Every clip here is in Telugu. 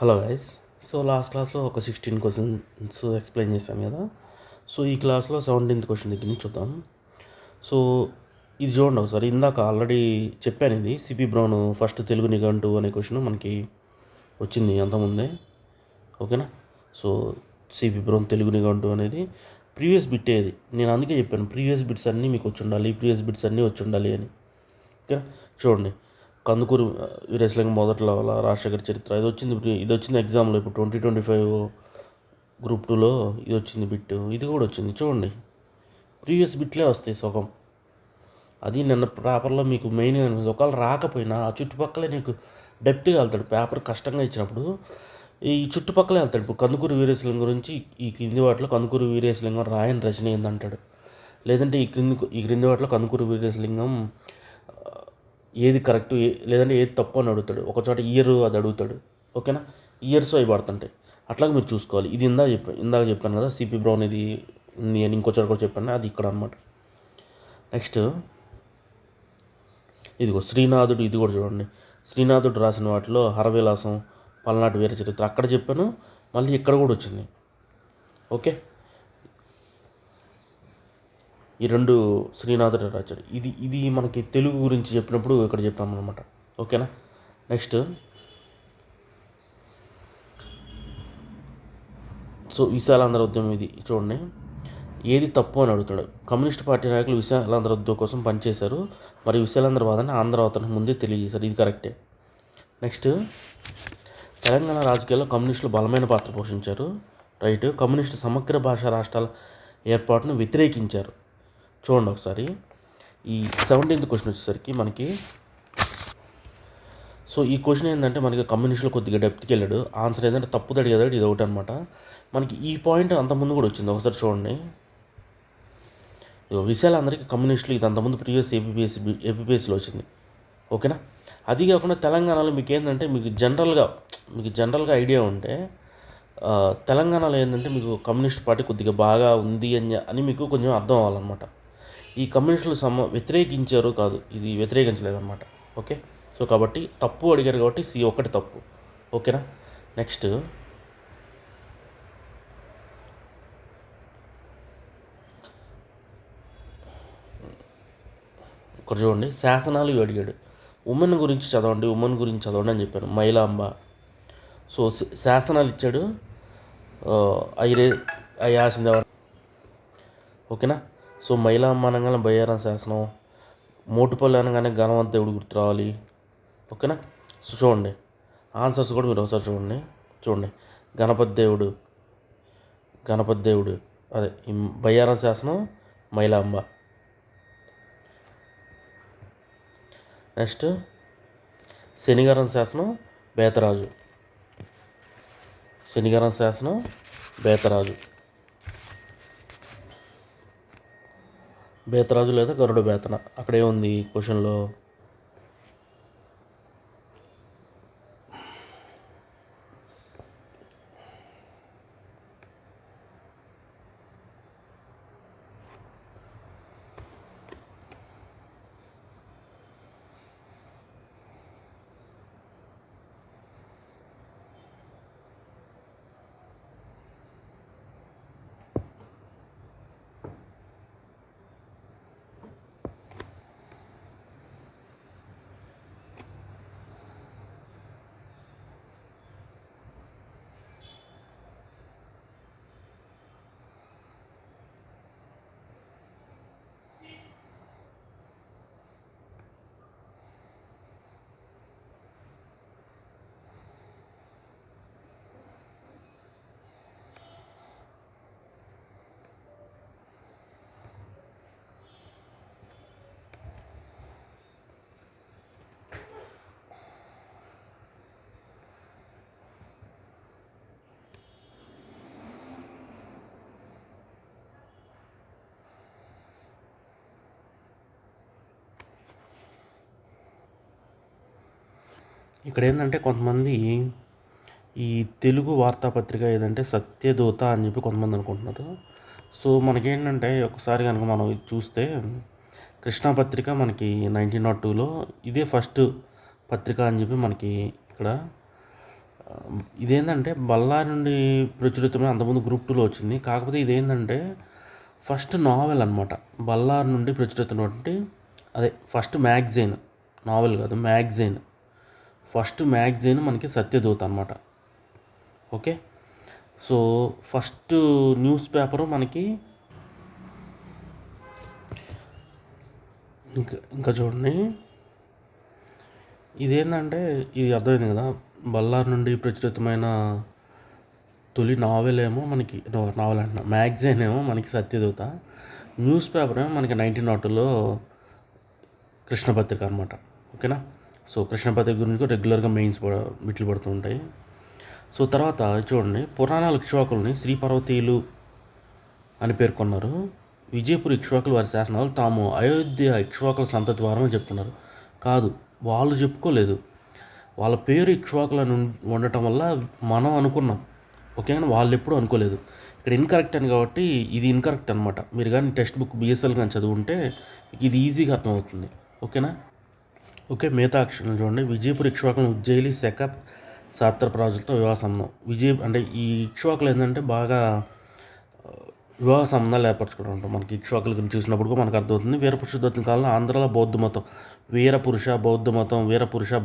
Hello guys. సో లాస్ట్ క్లాస్లో ఒక 16 క్వశ్చన్స్ ఎక్స్ప్లెయిన్ చేశాం కదా. సో ఈ క్లాస్లో 17th క్వశ్చన్ దగ్గర నుంచి చూద్దాం. సో ఇది చూడండి ఒకసారి. ఇందాక ఆల్రెడీ చెప్పాను, ఇది సిపి బ్రౌన్ ఫస్ట్ తెలుగు నిఘంటు అనే క్వశ్చన్ మనకి వచ్చింది అంతకుముందే, ఓకేనా. సో సిపి బ్రౌన్ తెలుగు నిఘంటు అనేది ప్రీవియస్ బిట్ ఏది, నేను అందుకే చెప్పాను ప్రీవియస్ బిట్స్ అన్నీ మీకు వచ్చి ఉండాలి, ప్రీవియస్ బిట్స్ అన్నీ వచ్చి ఉండాలి అని, ఓకేనా. చూడండి, కందుకూరు వీరేశలింగం మొదట్లో రాజశేఖర చరిత్ర ఇది వచ్చింది ఎగ్జామ్లో. ఇప్పుడు 2025 గ్రూప్ 2లో ఇది వచ్చింది బిట్, ఇది కూడా వచ్చింది. చూడండి, ప్రీవియస్ బిట్లే వస్తాయి సగం. అది నిన్న పేపర్లో మీకు మెయిన్గా ఒకవేళ రాకపోయినా ఆ చుట్టుపక్కలే నీకు డెప్త్గా వెళ్తాడు. పేపర్ కష్టంగా ఇచ్చినప్పుడు ఈ చుట్టుపక్కలే వెళ్తాడు. ఇప్పుడు కందుకూరు వీరేశలింగం గురించి ఈ క్రింది వాటిలో కందుకూరు వీరేశలింగం రాయని రచన ఏందంటాడు, లేదంటే ఈ క్రింది వాటిలో కందుకూరు వీరేశలింగం ఏది కరెక్ట్ లేదంటే ఏది తప్పు అని అడుగుతాడు. ఒకచోట ఇయర్ అది అడుగుతాడు, ఓకేనా. ఇయర్స్ అవి పడుతుంటాయి, అట్లాగే మీరు చూసుకోవాలి. ఇది ఇందాక చెప్పాను కదా, సిపి బ్రౌన్ ఇది నేను ఇంకోచోట కూడా చెప్పాను, అది ఇక్కడ అనమాట. నెక్స్ట్ ఇదిగో శ్రీనాథుడు, ఇది కూడా చూడండి. శ్రీనాథుడు రాసిన వాటిలో హరవిలాసం, పల్నాటి వీర చరిత్ర అక్కడ చెప్పాను, మళ్ళీ ఇక్కడ కూడా వచ్చింది, ఓకే. ఈ రెండు శ్రీనాథుడు రాశాడు. ఇది మనకి తెలుగు గురించి చెప్పినప్పుడు ఇక్కడ చెప్పాము అనమాట, ఓకేనా. నెక్స్ట్ సో విశాలాంధ్ర ఉద్యమం, ఇది చూడండి. ఏది తప్పు అని అడుగుతాడు. కమ్యూనిస్ట్ పార్టీ నాయకులు విశాలాంధ్ర ఉద్యమం కోసం పనిచేశారు, మరి విశాలాంధ్ర వాదాన్ని ఆంధ్ర అవతరణకు ముందే తెలియజేశారు, ఇది కరెక్టే. నెక్స్ట్ తెలంగాణ రాజకీయాల్లో కమ్యూనిస్టులు బలమైన పాత్ర పోషించారు, రైట్. కమ్యూనిస్టు సమగ్ర భాషా రాష్ట్రాల ఏర్పాటును వ్యతిరేకించారు. చూడండి ఒకసారి, ఈ 17th క్వశ్చన్ వచ్చేసరికి మనకి, సో ఈ క్వశ్చన్ ఏంటంటే మనకి కమ్యూనిస్టులు కొద్దిగా డెప్త్కి వెళ్ళాడు. ఆన్సర్ ఏంటంటే తప్పు అడిగాడు, ఇది ఒకటి అనమాట. మనకి ఈ పాయింట్ అంతకుముందు కూడా వచ్చింది, ఒకసారి చూడండి. విశాలందరికీ కమ్యూనిస్టులు ఇది అంతకుముందు ప్రీవియస్ ఏపీఎస్సీలో వచ్చింది, ఓకేనా. అది కాకుండా తెలంగాణలో మీకు ఏంటంటే మీకు జనరల్గా ఐడియా ఉంటే తెలంగాణలో ఏంటంటే మీకు కమ్యూనిస్ట్ పార్టీ కొద్దిగా బాగా ఉంది అని మీకు కొంచెం అర్థం అవ్వాలన్నమాట. ఈ కమ్యూనిస్టులు వ్యతిరేకించారు కాదు, ఇది వ్యతిరేకించలేదన్నమాట, ఓకే. సో కాబట్టి తప్పు అడిగారు కాబట్టి సి ఒకటి తప్పు, ఓకేనా. నెక్స్ట్ ఇక్కడ చూడండి, శాసనాలు అడిగాడు. ఉమెన్ గురించి చదవండి అని చెప్పాను, మైలాంబ. సో శాసనాలు ఇచ్చాడు, అయ్యాసిందేవ, ఓకేనా. సో మైలాంబ అనగానే బయ్యారం శాసనం, మోటుపల్లి అనగానే గణవంత దేవుడు గుర్తు రావాలి, ఓకేనా. సో చూడండి ఆన్సర్స్ కూడా మీరు ఒకసారి చూడండి. గణపతి దేవుడు అదే బయ్యారం శాసనం, మైలాంబ. నెక్స్ట్ శనిగారం శాసనం, బేతరాజు లేదా గరుడ బేతన, అక్కడే ఉంది క్వశ్చన్లో. ఇక్కడ ఏంటంటే కొంతమంది ఈ తెలుగు వార్తాపత్రిక ఏదంటే సత్యదూత అని చెప్పి కొంతమంది అనుకుంటున్నారు. సో మనకేంటంటే ఒకసారి కనుక మనం ఇది చూస్తే, కృష్ణాపత్రిక మనకి 1902లో ఇదే ఫస్ట్ పత్రిక అని చెప్పి మనకి ఇక్కడ ఇదేంటంటే బళ్ళారి నుండి ప్రచురితమైన అంతకుముందు గ్రూప్ 2లో వచ్చింది. కాకపోతే ఇదేంటంటే ఫస్ట్ నావెల్ అనమాట. బళ్ళారి నుండి ప్రచురితమైనటువంటి అదే ఫస్ట్ మ్యాగజైన్, నావెల్ కాదు మ్యాగజైన్. ఫస్ట్ మ్యాగజైన్ మనకి సత్యదూత అనమాట. Okay. So first news paper మనకి ఇంకా చూడండి, ఇదేంటంటే ఇది అర్థమైంది కదా. బళ్ళారి నుండి ప్రచురితమైన తొలి నావెల్ ఏమో మనకి నావెల్ అంటున్నా మ్యాగజైన్ ఏమో మనకి సత్యదూత, న్యూస్ పేపర్ ఏమో మనకి 1902లో కృష్ణపత్రిక అనమాట. ఓకేనా. సో కృష్ణపత్రిక గురించి రెగ్యులర్గా మెయిన్స్ బిట్లు పడుతూ ఉంటాయి. సో తర్వాత చూడండి, పురాణాల ఇక్ష్వాకుల్ని శ్రీ పర్వతీయులు అని పేర్కొన్నారు. విజయపురి ఇక్ష్వాకులు వారి శాసనాలు తాము అయోధ్య ఇక్ష్వాకుల సంతతి వారని చెప్తున్నారు. కాదు, వాళ్ళు చెప్పుకోలేదు. వాళ్ళ పేరు ఇక్ష్వాకులను ఉండటం వల్ల మనం అనుకున్నాం. ఓకేనా. వాళ్ళు ఎప్పుడూ అనుకోలేదు. ఇక్కడ ఇన్కరెక్ట్ అని కాబట్టి ఇది ఇన్కరెక్ట్ అనమాట. మీరు కానీ టెక్స్ట్ బుక్ బిఎస్ఎల్ కానీ చదువుంటే ఇది ఈజీగా అర్థమవుతుంది. ఓకేనా. ఓకే. మిగతా అక్షరం చూడండి. విజయపురి ఇక్ష్వాకులను ఉజ్జయిలి శక సాత్రప రాజులతో వివాహ సంబంధం. అంటే ఈ ఇక్ష్వాకులు ఏంటంటే బాగా వివాహ సంబంధాలు ఏర్పరచుకోవడం ఉంటాం. మనకి ఇక్ష్వాకుల గురించి చూసినప్పుడు కూడా మనకు అర్థమవుతుంది. వీరపురుష దత్తుని కాలంలో ఆంధ్రాలో బౌద్ధ మతం, వీరపురుష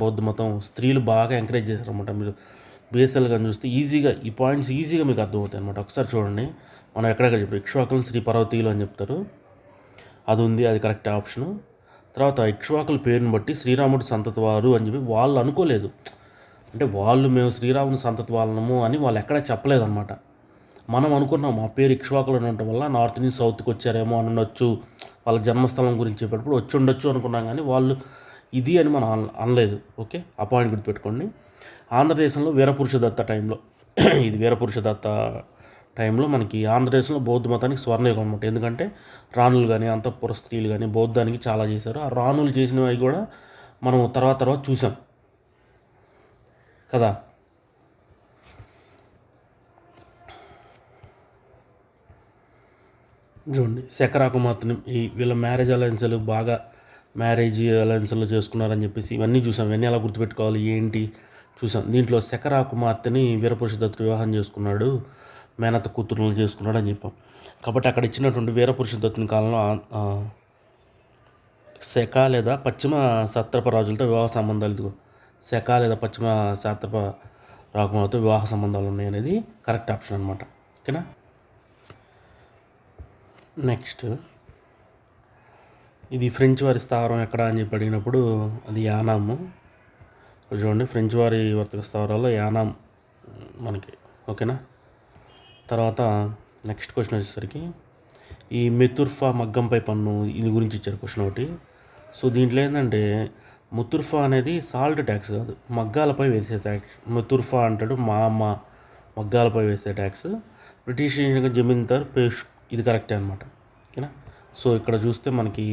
బౌద్ధ మతం స్త్రీలు బాగా ఎంకరేజ్ చేశారనమాట. మీరు బిఎస్ఎల్ కానీ చూస్తే ఈజీగా ఈ పాయింట్స్ ఈజీగా మీకు అర్థమవుతాయి అనమాట. ఒకసారి చూడండి, మనం ఎక్కడెక్కడ చెప్పారు. ఇక్ష్వాకులను శ్రీ పర్వతీయులు అని చెప్తారు, అది ఉంది, అది కరెక్ట్ ఆప్షను. తర్వాత ఇక్ష్వాకుల పేరుని బట్టి శ్రీరాముడి సంతతి వారు అని చెప్పి వాళ్ళు అనుకోలేదు. అంటే వాళ్ళు మేము శ్రీరాముని సంతతి వాళ్ళము అని వాళ్ళు ఎక్కడా చెప్పలేదన్నమాట. మనం అనుకున్నాం మా పేరు ఇక్ష్వాకులు ఉండటం వల్ల నార్త్ నుంచి సౌత్కి వచ్చారేమో అని ఉండొచ్చు, వాళ్ళ జన్మస్థలం గురించి చెప్పేటప్పుడు వచ్చి ఉండొచ్చు అనుకున్నాం, కానీ వాళ్ళు ఇది అని మనం అనలేదు. ఓకే. ఆ పాయింట్ గుర్తుపెట్టుకోండి. ఆంధ్రదేశంలో వీరపురుష దత్త టైంలో ఇది వీరపురుష దత్త టైంలో మనకి ఆంధ్రదేశంలో బౌద్ధ మతానికి స్వర్ణయుగం అనమాట. ఎందుకంటే రాణులు కానీ అంతఃపుర స్త్రీలు కానీ బౌద్ధానికి చాలా చేశారు. ఆ రాణులు చేసినవి కూడా మనం తర్వాత చూసాం కదా. చూడండి, శకరాకుమార్తెని వీళ్ళ మ్యారేజ్ అలయన్స్లు చేసుకున్నారని చెప్పేసి ఇవన్నీ చూసాం. ఇవన్నీ ఎలా గుర్తుపెట్టుకోవాలి ఏంటి చూసాం. దీంట్లో శకరాకుమార్తెని వీరపురుష దత్తుడు వివాహం చేసుకున్నాడు, మేనత్త కూతురులు చేసుకున్నాడు అని చెప్పాం. కాబట్టి అక్కడ ఇచ్చినటువంటి వీరపురుష దత్తుని కాలంలో శక లేదా పశ్చిమ సాత్రప రాజులతో వివాహ సంబంధాలు, ఇదిగో శక లేదా పశ్చిమ సాత్రప రాకుమార్తెతో వివాహ సంబంధాలు ఉన్నాయి అనేది కరెక్ట్ ఆప్షన్ అనమాట. ఓకేనా. నెక్స్ట్, ఇది ఫ్రెంచ్ వారి స్థావరం ఎక్కడ అని చెప్పి అడిగినప్పుడు అది యానాము. చూడండి, ఫ్రెంచ్ వారి వర్తక స్థావరాల్లో యానాం మనకి. ఓకేనా. తర్వాత నెక్స్ట్ క్వశ్చన్ వచ్చేసరికి ఈ మెతుర్ఫా మగ్గంపై పన్ను ఇది గురించి ఇచ్చారు క్వశ్చన్ ఒకటి. సో దీంట్లో ఏంటంటే ముతుర్ఫా అనేది సాల్ట్ ట్యాక్స్ కాదు, మగ్గాలపై వేసే ట్యాక్స్. ముతుర్ఫా అంటాడు మగ్గాలపై వేసే ట్యాక్స్. బ్రిటిష్ జమీందార్ పేష్, ఇది కరెక్టే అనమాట. ఓకేనా. సో ఇక్కడ చూస్తే మనకి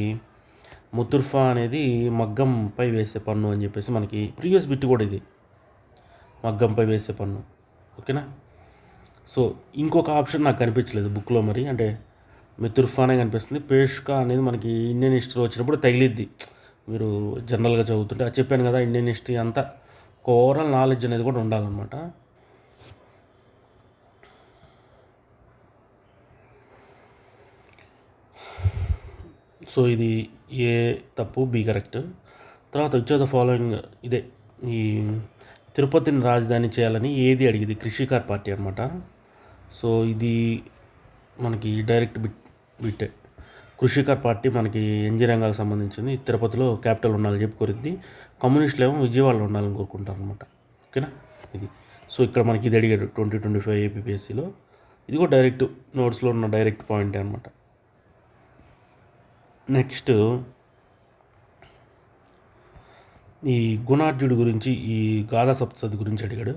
ముతుర్ఫా అనేది మగ్గంపై వేసే పన్ను అని చెప్పేసి మనకి ప్రీవియస్ బిట్ కూడా ఇది మగ్గంపై వేసే పన్ను. ఓకేనా. సో ఇంకొక ఆప్షన్ నాకు కనిపించలేదు బుక్లో, మరి అంటే మెతుర్ఫానే కనిపిస్తుంది. పేష్కా అనేది మనకి ఇండియన్ హిస్టరీ వచ్చినప్పుడు తగిలిద్ది, మీరు జనరల్గా చదువుతుంటే. అది చెప్పాను కదా, ఇండియన్ హిస్టరీ అంతా ఒక ఓవరాల్ నాలెడ్జ్ అనేది కూడా ఉండాలన్నమాట. సో ఇది ఏ తప్పు, బి కరెక్ట్. తర్వాత వచ్చేది ఫాలోయింగ్ ఇదే, ఈ తిరుపతిని రాజధాని చేయాలని ఏది అడిగింది, కృషికార్ పార్టీ అనమాట. సో ఇది మనకి డైరెక్ట్ బిట్టే. కృషికార్ పార్టీ మనకి ఎన్జీ రంగాలకు సంబంధించింది. తిరుపతిలో క్యాపిటల్ ఉండాలని చెప్పి కోరిద్ది. కమ్యూనిస్టులు ఏమో విజయవాడలో ఉండాలని కోరుకుంటారు అనమాట. ఓకేనా. ఇది సో ఇక్కడ మనకి ఇది అడిగాడు 2025 ఏపీపీఎస్సీలో. ఇది కూడా డైరెక్ట్ నోట్స్లో ఉన్న డైరెక్ట్ పాయింటే అనమాట. నెక్స్ట్, ఈ గుణార్జుడి గురించి, ఈ గాథా సప్తశతి గురించి అడిగాడు.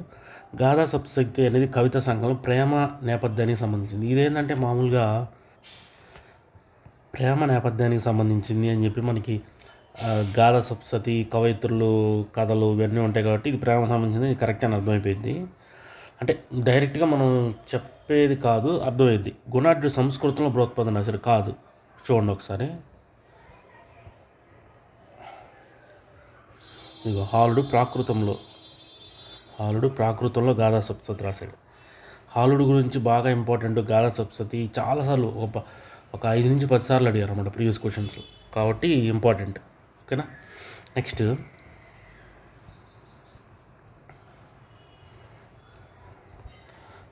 గాథా సప్తశతి అనేది కవిత సంకలనం, ప్రేమ నేపథ్యానికి సంబంధించింది. ఇదేంటంటే మామూలుగా ప్రేమ నేపథ్యానికి సంబంధించింది అని చెప్పి మనకి గాథా సప్తశతి, కవయిత్రులు, కథలు ఇవన్నీ ఉంటాయి కాబట్టి ఇది ప్రేమ సంబంధించింది, ఇది కరెక్ట్ అని అర్థమైపోయింది. అంటే డైరెక్ట్గా మనం చెప్పేది కాదు, అర్థమైంది. గుణార్జుడు సంస్కృతంలో బృహత్పదం అసలు కాదు. చూడండి ఒకసారి, ఇదిగో హాలుడు హాలుడు ప్రాకృతంలో గాథా సప్తశతి రాశాడు. హాలుడు గురించి బాగా ఇంపార్టెంట్ గాథా సప్తశతి చాలాసార్లు ఒక 5 నుంచి 10 సార్లు అడిగారు అన్నమాట ప్రీవియస్ క్వశ్చన్స్, కాబట్టి ఇంపార్టెంట్. ఓకేనా. నెక్స్ట్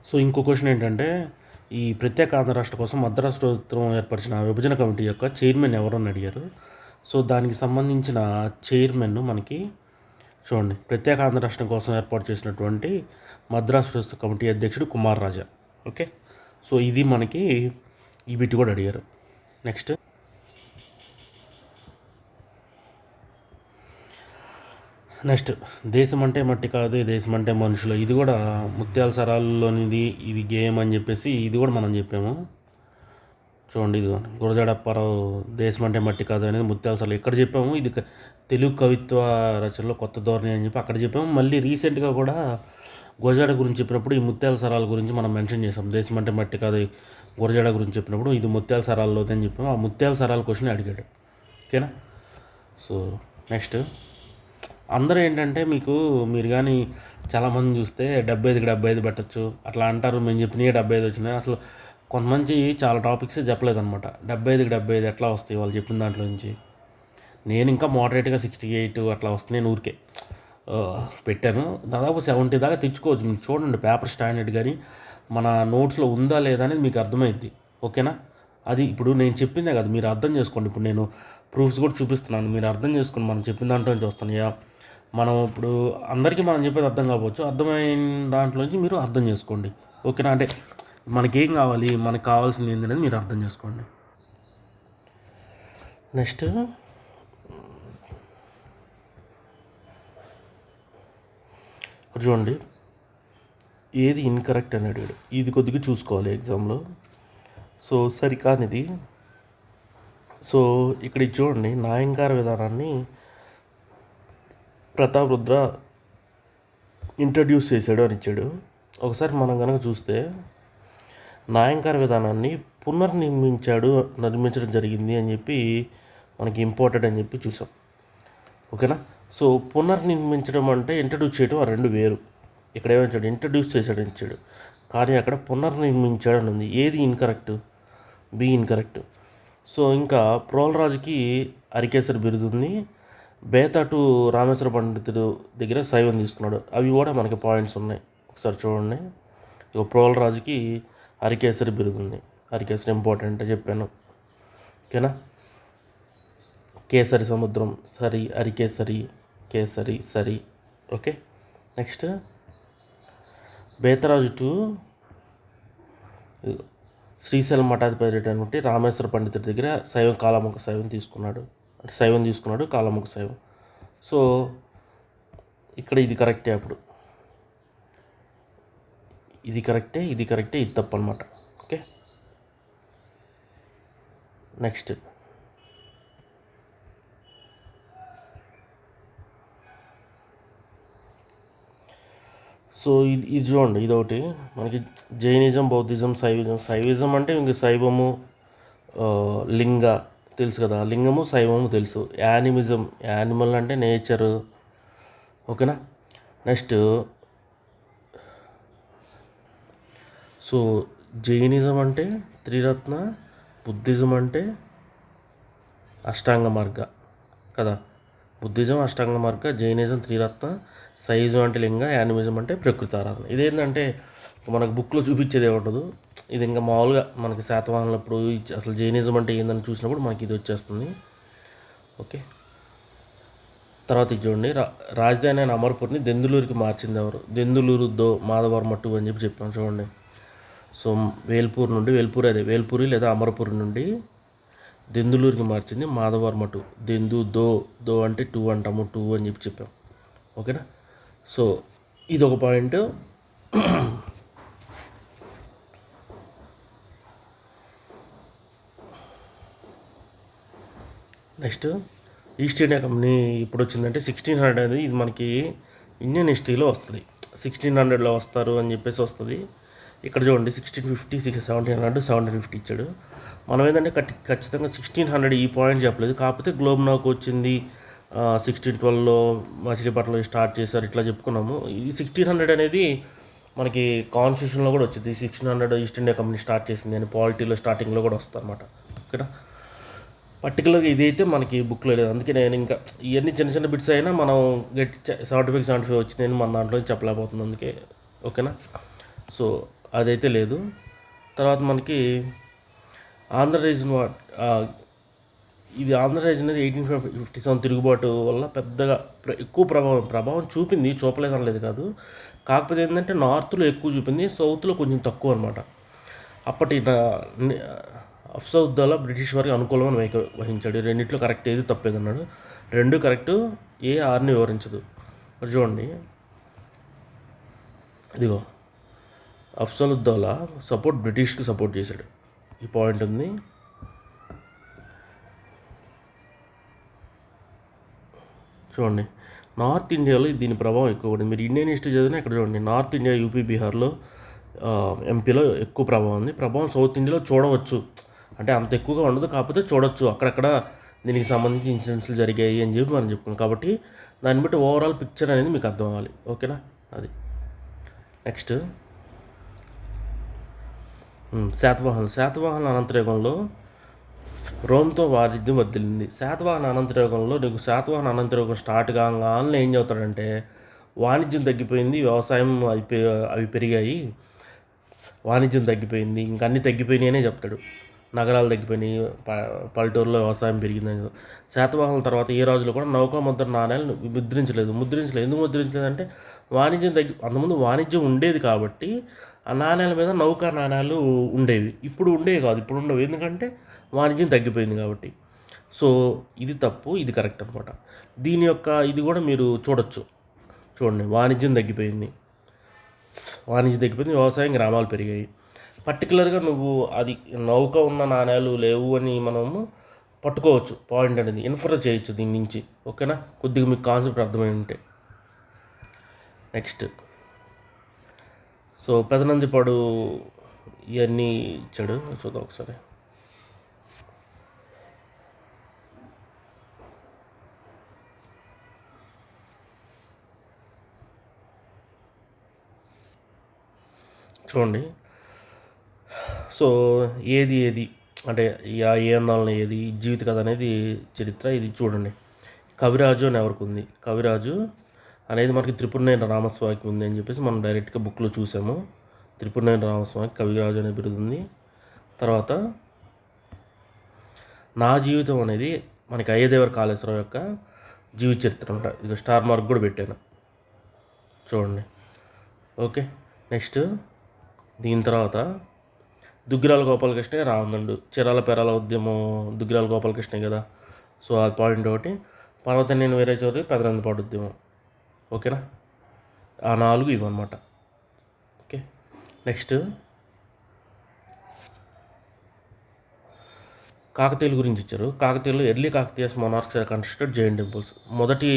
సో ఇంకో క్వశ్చన్ ఏంటంటే, ఈ ప్రత్యేక ఆంధ్ర రాష్ట్ర కోసం మద్రాసు ప్రభుత్వం ఏర్పరిచిన విభజన కమిటీ యొక్క చైర్మన్ ఎవరని అడిగారు. సో దానికి సంబంధించిన చైర్మన్ మనకి చూడండి, ప్రత్యేక ఆంధ్ర రాష్ట్రం కోసం ఏర్పాటు చేసినటువంటి మద్రాసు ప్రభుత్వ కమిటీ అధ్యక్షుడు కుమార్ రాజా. ఓకే. సో ఇది మనకి ఈ బిట్ కూడా అడిగారు. నెక్స్ట్ దేశం అంటే మట్టి కాదు, దేశం అంటే మనుషులు. ఇది కూడా ముత్యాల సరాల్లోనిది, ఇది గేమ్ అని చెప్పేసి ఇది కూడా మనం చెప్పాము. చూడండి, ఇది గురజాడ అప్పారావు దేశం అంటే మట్టి కాదు అనేది ముత్యాల సరాలు ఎక్కడ చెప్పాము. ఇది తెలుగు కవిత్వ రచనలో కొత్త ధోరణి అని చెప్పి అక్కడ చెప్పాము. మళ్ళీ రీసెంట్గా కూడా గురజాడ గురించి చెప్పినప్పుడు ఈ ముత్యాల సరాల గురించి మనం మెన్షన్ చేసాం. దేశం అంటే మట్టి కాదు గురజాడ గురించి చెప్పినప్పుడు ఇది ముత్యాల సరాల్లోది అని చెప్పాము. ఆ ముత్యాల సరాల క్వశ్చన్ అడిగాడు. ఓకేనా. సో నెక్స్ట్ అందరూ ఏంటంటే మీరు కానీ చాలామంది చూస్తే 75కి 75 పెట్టచ్చు అట్లా అంటారు. మేము చెప్పినవి 75 వచ్చినాయి. అసలు కొంతమంది చాలా టాపిక్సే చెప్పలేదన్నమాట. 75కి 75 ఎట్లా వస్తాయి వాళ్ళు చెప్పిన దాంట్లో నుంచి. నేను ఇంకా మోడరేట్గా 68 అట్లా వస్తుంది. నేను ఊరికే పెట్టాను. దాదాపు 70 దాకా తెచ్చుకోవచ్చు. మీకు చూడండి పేపర్ స్టాండర్డ్ కానీ మన నోట్స్లో ఉందా లేదా అనేది మీకు అర్థమైద్ది. ఓకేనా. అది ఇప్పుడు నేను చెప్పిందే కదా, మీరు అర్థం చేసుకోండి. ఇప్పుడు నేను ప్రూఫ్స్ కూడా చూపిస్తున్నాను, మీరు అర్థం చేసుకోండి. మనం చెప్పిన దాంట్లో నుంచి వస్తాను. మనం ఇప్పుడు అందరికీ మనం చెప్పేది అర్థం కావచ్చు, అర్థమైన దాంట్లోంచి మీరు అర్థం చేసుకోండి. ఓకేనా. అంటే మనకేం కావాలి, మనకు కావాల్సింది ఏంటనేది మీరు అర్థం చేసుకోండి. నెక్స్ట్ చూడండి, ఏది ఇన్కరెక్ట్ అని అడిగాడు. ఇది కొద్దిగా చూసుకోవాలి ఎగ్జామ్లో. సో సరికానిది. సో ఇక్కడ చూడండి, న్యాయంకార విధానాన్ని ప్రతాప్ రుద్ర ఇంట్రడ్యూస్ చేశాడు అని ఇచ్చాడు. ఒకసారి మనం కనుక చూస్తే న్యాయంకార విధానాన్ని నిర్మించడం జరిగింది అని చెప్పి మనకి ఇంపార్టెంట్ అని చెప్పి చూసాం. ఓకేనా. సో పునర్నిర్మించడం అంటే ఇంట్రడ్యూస్ చేయడం, ఆ రెండు వేరు. ఇక్కడ ఏమంటాడు, ఇంట్రడ్యూస్ చేశాడు ఇచ్చాడు, కానీ అక్కడ పునర్నిర్మించాడు అని ఉంది. ఏది ఇన్కరెక్ట్? B incorrect. సో ఇంకా ప్రోలరాజుకి అరికేసరి బిరుదుంది. బేతాటు రామేశ్వర పండితుడు దగ్గర శైవం తీసుకున్నాడు. అవి కూడా మనకి పాయింట్స్ ఉన్నాయి. ఒకసారి చూడండి. ఇక ప్రోలరాజుకి అరికేసరి బిరుదుంది. అరికేసరి ఇంపార్టెంట్ చెప్పాను. ఓకేనా. కేసరి సముద్రం సరి, అరికేసరి, కేసరి సరి. Okay. Next Betaraju two Srisailam మఠాధిపతి అయినటువంటి రామేశ్వర పండితుడి దగ్గర కాలముఖ శైవం తీసుకున్నాడు. అంటే శైవం తీసుకున్నాడు, కాలముఖ శైవం. సో ఇక్కడ ఇది కరెక్టే. అప్పుడు ఇది కరెక్టే, ఇది కరెక్టే, ఇది తప్పు అనమాట. ఓకే. నెక్స్ట్ సో ఇది చూడండి, ఇదొకటి మనకి జైనిజం, బౌద్ధిజం, శైవిజం అంటే ఇంక శైవము, లింగ తెలుసు కదా, లింగము శైవము తెలుసు. యానిమిజం, యానిమల్ అంటే నేచరు. ఓకేనా. నెక్స్ట్ సో జైనిజం అంటే త్రిరత్న, బుద్ధిజం అంటే అష్టాంగ మార్గ కదా. బుద్ధిజం అష్టాంగ మార్గ, జైనిజం త్రిరత్న, సైజం అంటే లింగ, యానిమిజం అంటే ప్రకృతి ఆరాధన. ఇదేంటంటే మనకు బుక్లో చూపించేది ఏముండదు. ఇది ఇంకా మామూలుగా మనకి శాతవాహనులప్పుడు అసలు జైనిజం అంటే ఏందని చూసినప్పుడు మనకి ఇది వచ్చేస్తుంది. ఓకే. తర్వాత ఇది చూడండి, రాజధాని అయిన అమర్పూర్ని దెందులూరుకి మార్చింది ఎవరు? దెందులూరు మాధవర్మ II అని చెప్పాం. చూడండి. సో వేల్పూరి లేదా అమరపూరి నుండి దెందులూరుకి మార్చింది మాధవర్మ II. దో అంటే 2 అంటాము, 2 అని చెప్పాం. ఓకేనా. సో ఇదొక point. Next east India company ఇప్పుడు వచ్చిందంటే 1600 అనేది ఇది మనకి ఇండియన్ హిస్టరీలో వస్తుంది. 1600లో వస్తారు అని చెప్పేసి వస్తుంది. ఇక్కడ చూడండి 1650, 1700, 1750 ఇచ్చాడు. మనం ఏంటంటే ఖచ్చితంగా 1600 ఈ పాయింట్ చెప్పలేదు. కాకపోతే గ్లోబ్ నాక్ వచ్చింది, 1612లో మచిలీపట్నంలో స్టార్ట్ చేశారు, ఇట్లా చెప్పుకున్నాము. ఈ 1600 అనేది మనకి కాన్స్టిట్యూషన్లో కూడా వచ్చింది. 1600 ఈస్ట్ ఇండియా కంపెనీ స్టార్ట్ చేసింది అని పాలిటీలో స్టార్టింగ్లో కూడా వస్తుంది అనమాట. ఓకేనా. పర్టికులర్గా ఇదైతే మనకి బుక్లో లేదు. అందుకే నేను ఇంకా ఇవన్నీ చిన్న చిన్న బిట్స్ అయినా మనం గట్టి 75 వచ్చినాయని మన దాంట్లో చెప్పలేకపోతుంది అందుకే. ఓకేనా. సో అదైతే లేదు. తర్వాత మనకి ఆంధ్రప్రదేశ్ ఇది ఆంధ్రప్రదేశ్ అనేది 1857 తిరుగుబాటు వల్ల పెద్దగా ఎక్కువ ప్రభావం చూపింది, చూపలేదనలేదు కాదు. కాకపోతే ఏంటంటే నార్త్లో ఎక్కువ చూపింది, సౌత్లో కొంచెం తక్కువ అనమాట. అప్పటి అఫ్సౌద్దౌలా బ్రిటిష్ వారికి అనుకూలమని వహించాడు. రెండిట్లో కరెక్ట్ ఏది తప్పేదన్నాడు. రెండు కరెక్ట్, ఏ ఆర్ని వివరించదు. మరి చూడండి, ఇదిగో అఫ్సలుద్దౌలా బ్రిటిష్కి సపోర్ట్ చేశాడు. ఈ పాయింట్ ఉంది. చూడండి, నార్త్ ఇండియాలో దీని ప్రభావం ఎక్కువ ఉంది. మీరు ఇండియన్ హిస్టరీ చదివినా ఇక్కడ చూడండి, నార్త్ ఇండియా యూపీ బీహార్లో ఎంపీలో ఎక్కువ ప్రభావం ఉంది. ప్రభావం సౌత్ ఇండియాలో చూడవచ్చు, అంటే అంత ఎక్కువగా ఉండదు, కాకపోతే చూడవచ్చు. అక్కడక్కడ దీనికి సంబంధించి ఇన్సిడెంట్స్లు జరిగాయి అని చెప్పి మనం చెప్పుకున్నాం. కాబట్టి దాన్ని బట్టి ఓవరాల్ పిక్చర్ అనేది మీకు అర్థం అవ్వాలి. ఓకేనా. అది నెక్స్ట్ శాతవాహనుల అనంతయుగంలో రోమ్తో వారిద్యం వదిలింది. శాతవాహన అనంతయుగంలో నీకు శాతవాహన అనంతయుగం స్టార్ట్ కాగానే ఏం చెబుతాడంటే వాణిజ్యం తగ్గిపోయింది, వ్యవసాయం అవి పెరిగాయి, వాణిజ్యం తగ్గిపోయింది, ఇంక అన్నీ తగ్గిపోయినాయి అనే చెప్తాడు. నగరాలు తగ్గిపోయినాయి, పల్లెటూరులో వ్యవసాయం పెరిగిందని. శాతవాహనుల తర్వాత ఏ రాజులు కూడా నౌకాముద్ర నాణ్యాలు ముద్రించలేదు. ఎందుకు ముద్రించలేదంటే వాణిజ్యం అంతకుముందు వాణిజ్యం ఉండేది కాబట్టి ఆ నాణ్యాల మీద నౌకా నాణ్యాలు ఉండేవి. ఇప్పుడు ఉండేవి కాదు, ఇప్పుడు ఉండవు, ఎందుకంటే వాణిజ్యం తగ్గిపోయింది కాబట్టి. సో ఇది తప్పు, ఇది కరెక్ట్ అనమాట. దీని యొక్క ఇది కూడా మీరు చూడొచ్చు. చూడండి, వాణిజ్యం తగ్గిపోయింది, వ్యవసాయం, గ్రామాలు పెరిగాయి. పర్టికులర్గా నువ్వు అది నౌక ఉన్న నాణ్యాలు లేవు అని మనము పట్టుకోవచ్చు, పాయింట్ అనేది ఇన్ఫర్ చేయొచ్చు దీని నుంచి. ఓకేనా, కొద్దిగా మీకు కాన్సెప్ట్ అర్థమై ఉంటే. నెక్స్ట్ సో పెదనందిపాడు ఇవన్నీ ఇచ్చాడు, చూద్దాం ఒకసారి. చూడండి, సో ఏది అంటే ఏ ఆందోళన ఏది, జీవిత కథ అనేది చరిత్ర. ఇది చూడండి, కవిరాజు అని ఎవరికి ఉంది. కవిరాజు అనేది మనకి త్రిపురనేని రామస్వామికి ఉంది అని చెప్పేసి మనం డైరెక్ట్గా బుక్లో చూసాము. త్రిపురనేని రామస్వామికి కవిరాజు అనే బిరుదు ఉంది. తర్వాత నా జీవితం అనేది మనకి అయ్యదేవర కాళేశ్వరరావు యొక్క జీవిత చరిత్ర అనమాట. ఇక స్టార్ మార్క్ కూడా పెట్టాను, చూడండి. ఓకే. నెక్స్ట్ దీని తర్వాత దుగ్గిరాల గోపాలకృష్ణ రావణుడు, చీరాల పేరాల ఉద్యమం దుగ్గిరాల గోపాలకృష్ణ కదా. సో అది పాయింట్ ఒకటి. పర్వతనేని వేరే చోటు పెదనందిపాడు ఉద్యమం. ఓకేనా, ఆ 4 ఇవన్నమాట. ఓకే. నెక్స్ట్ కాకతీయుల గురించి ఇచ్చారు. కాకతీయులు early Kakatiyas monarchs constructed Jain temples. మొదటి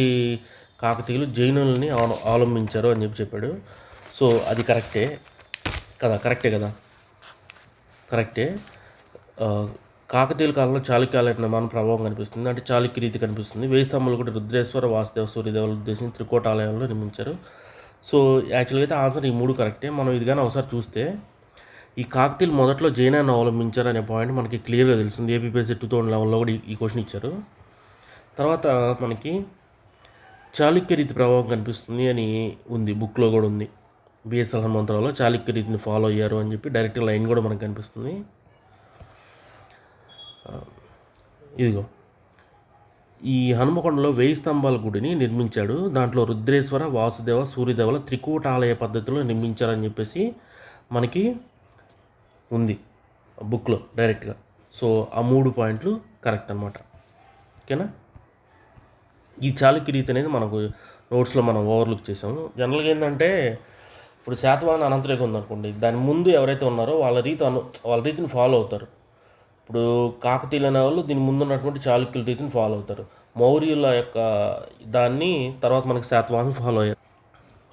కాకతీయులు జైనుల్ని అవలంబించారు అని చెప్పాడు. సో అది కరెక్టే కదా, కరెక్టే. కాకతీయుల కాలంలో చాళుక్యాల నిర్మాణ ప్రభావం కనిపిస్తుంది, అంటే చాళుక్య రీతి కనిపిస్తుంది. 1000 స్తంభాలు కూడా రుద్రేశ్వర, వాసుదేవ, సూర్యదేవులు ఉద్దేశించి త్రికోటాలయంలో నిర్మించారు. సో యాక్చువల్గా అయితే ఆన్సర్ ఈ 3 కరెక్టే. మనం ఇది కానీ ఒకసారి చూస్తే ఈ కాకతీయులు మొదట్లో జైనాన్ని అవలంబించారు అనే పాయింట్ మనకి క్లియర్గా తెలుస్తుంది. ఏపీపీఎస్సీ 2011లో కూడా ఈ క్వశ్చన్ ఇచ్చారు. తర్వాత మనకి చాళుక్య రీతి ప్రభావం కనిపిస్తుంది అని ఉంది, బుక్లో కూడా ఉంది. బిఎస్ఎల్ హనుమంతరావులో చాళుక్య రీతిని ఫాలో అయ్యారు అని చెప్పి డైరెక్ట్ లైన్ కూడా మనకు కనిపిస్తుంది. ఇదిగో ఈ హనుమకొండలో 1000 స్తంభాల గుడిని నిర్మించాడు. దాంట్లో రుద్రేశ్వర, వాసుదేవ, సూర్యదేవుల త్రికూటాలయ పద్ధతిలో నిర్మించారని చెప్పేసి మనకి ఉంది బుక్లో డైరెక్ట్గా. సో ఆ 3 పాయింట్లు కరెక్ట్ అనమాట. ఓకేనా. ఈ చాళుక్య రీతి అనేది మనకు నోట్స్లో మనం ఓవర్లుక్ చేసాము. జనరల్గా ఏంటంటే ఇప్పుడు శాతవాహన అనంతయుగం ఉందనుకోండి, దాని ముందు ఎవరైతే ఉన్నారో వాళ్ళ రీతిని ఫాలో అవుతారు. ఇప్పుడు కాకతీయులు అనే వాళ్ళు దీని ముందు ఉన్నటువంటి చాళుక్యుల రీతిని ఫాలో అవుతారు. మౌర్యుల యొక్క దాన్ని తర్వాత మనకి శాతవాహనులు ఫాలో అయ్యారు.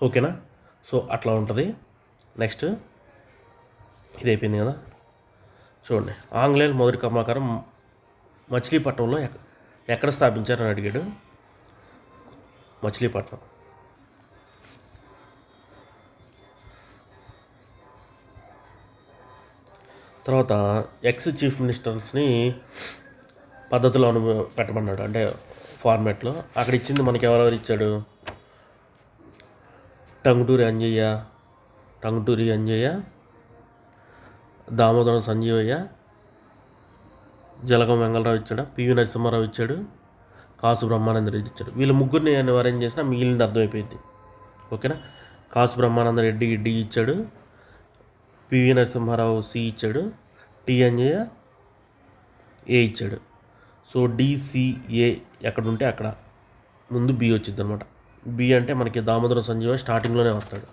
ఓకేనా. సో అట్లా ఉంటుంది. నెక్స్ట్ ఇది అయిపోయింది కదా. చూడండి, ఆంగ్లేయులు మొదటి కర్మాగారం మచిలీపట్నంలో ఎక్కడ స్థాపించారని అడిగాడు. మచిలీపట్నం. తర్వాత ఎక్స్ చీఫ్ మినిస్టర్స్ని పద్ధతిలో పెట్టమన్నాడు, అంటే ఫార్మాట్లో. అక్కడ ఇచ్చింది మనకి ఎవరెవరు ఇచ్చాడు? టంగుటూరి అంజయ్య, దామోదరం సంజీవయ్య, జలగం వెంగళరావు ఇచ్చాడు, పివి నరసింహారావు ఇచ్చాడు, కాసు బ్రహ్మానంద రెడ్డి ఇచ్చాడు. వీళ్ళు ముగ్గురిని నేను అరేంజ్ చేసినా మిగిలింది అర్థమైపోయింది. ఓకేనా? కాసు బ్రహ్మానంద రెడ్డి డి ఇచ్చాడు, పివి నరసింహారావు సి ఇచ్చాడు, టి అంజయ్య ఏ ఇచ్చాడు. సో డిసిఏ ఎక్కడుంటే అక్కడ ముందు బి వచ్చింది అనమాట. బి అంటే మనకి దామోదరం సంజీవ స్టార్టింగ్లోనే వస్తాడు.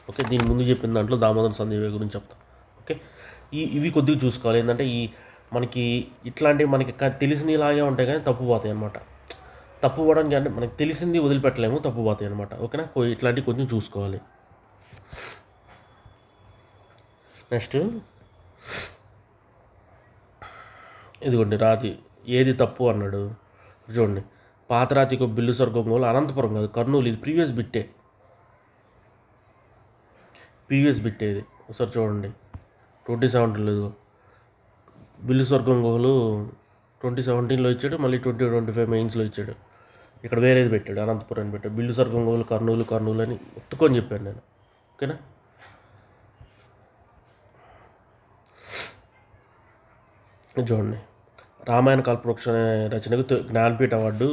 ఓకే, దీని ముందు చెప్పిన దాంట్లో దామోదరం సంజీవ గురించి చెప్తాం. ఓకే, ఇవి కొద్దిగా చూసుకోవాలి. ఏంటంటే మనకి ఇట్లాంటివి మనకి తెలిసినలాగే ఉంటాయి కానీ తప్పుపోతాయి అనమాట. తప్పుపోవడానికి అంటే మనకి తెలిసింది వదిలిపెట్టలేము, తప్పుపోతాయి అనమాట. ఓకేనా? ఇట్లాంటివి కొంచెం చూసుకోవాలి. నెక్స్ట్ ఇదిగోండి, రాతి ఏది తప్పు అన్నాడు. చూడండి, పాతరాతికి బిల్లు స్వర్గంగోలు అనంతపురం కాదు, కర్నూలు. ఇది ప్రీవియస్ బిట్టే ఇది. ఒకసారి చూడండి, 2017 బిల్లు స్వర్గంగోలు 2017లో ఇచ్చాడు, మళ్ళీ 2025 మెయిన్స్లో ఇచ్చాడు. ఇక్కడ వేరేది పెట్టాడు, అనంతపురం అని పెట్టాడు. బిల్లు స్వర్గంగోలు కర్నూలు అని ఒత్తుకొని చెప్పాను నేను. ఓకేనా? చూడండి, రామాయణ కల్పవృక్ష అనే రచనకు జ్ఞానపీఠ అవార్డు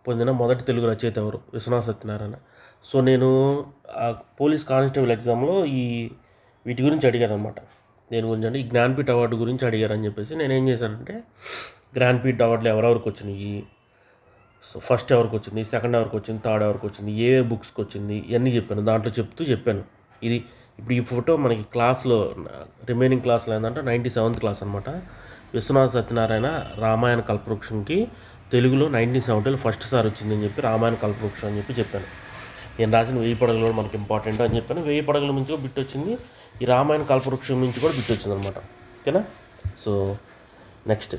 పొందిన మొదటి తెలుగు రచయిత ఎవరు? విశ్వనాథ సత్యనారాయణ. సో నేను పోలీస్ కానిస్టేబుల్ ఎగ్జామ్లో వీటి గురించి అడిగాను అనమాట. దేని గురించి అంటే ఈ జ్ఞానపీఠ అవార్డు గురించి అడిగారని చెప్పేసి నేను ఏం చేశానంటే, జ్ఞానపీఠ అవార్డులు ఎవరెవరికి వచ్చినాయి, సో ఫస్ట్ ఎవరికి వచ్చింది, సెకండ్ ఎవరికి వచ్చింది, థర్డ్ ఎవరికి వచ్చింది, ఏ బుక్స్కి వచ్చింది, ఇవన్నీ చెప్పాను. దాంట్లో చెప్పాను. ఇది ఇప్పుడు ఈ ఫోటో మనకి క్లాస్లో రిమైనింగ్ క్లాస్లో ఏంటంటే 97th క్లాస్ అనమాట. విశ్వనాథ సత్యనారాయణ రామాయణ కల్పవృక్షంకి తెలుగులో 1970లో ఫస్ట్ సారి వచ్చిందని చెప్పి రామాయణ కల్పవృక్షం అని చెప్పాను. నేను రాసిన 1000 పడగలు కూడా మనకి ఇంపార్టెంట్ అని చెప్పాను. 1000 పడగల నుంచి కూడా బిట్ వచ్చింది, ఈ రామాయణ కల్పవృక్షం నుంచి కూడా బిట్ వచ్చింది అనమాట. ఓకేనా? సో నెక్స్ట్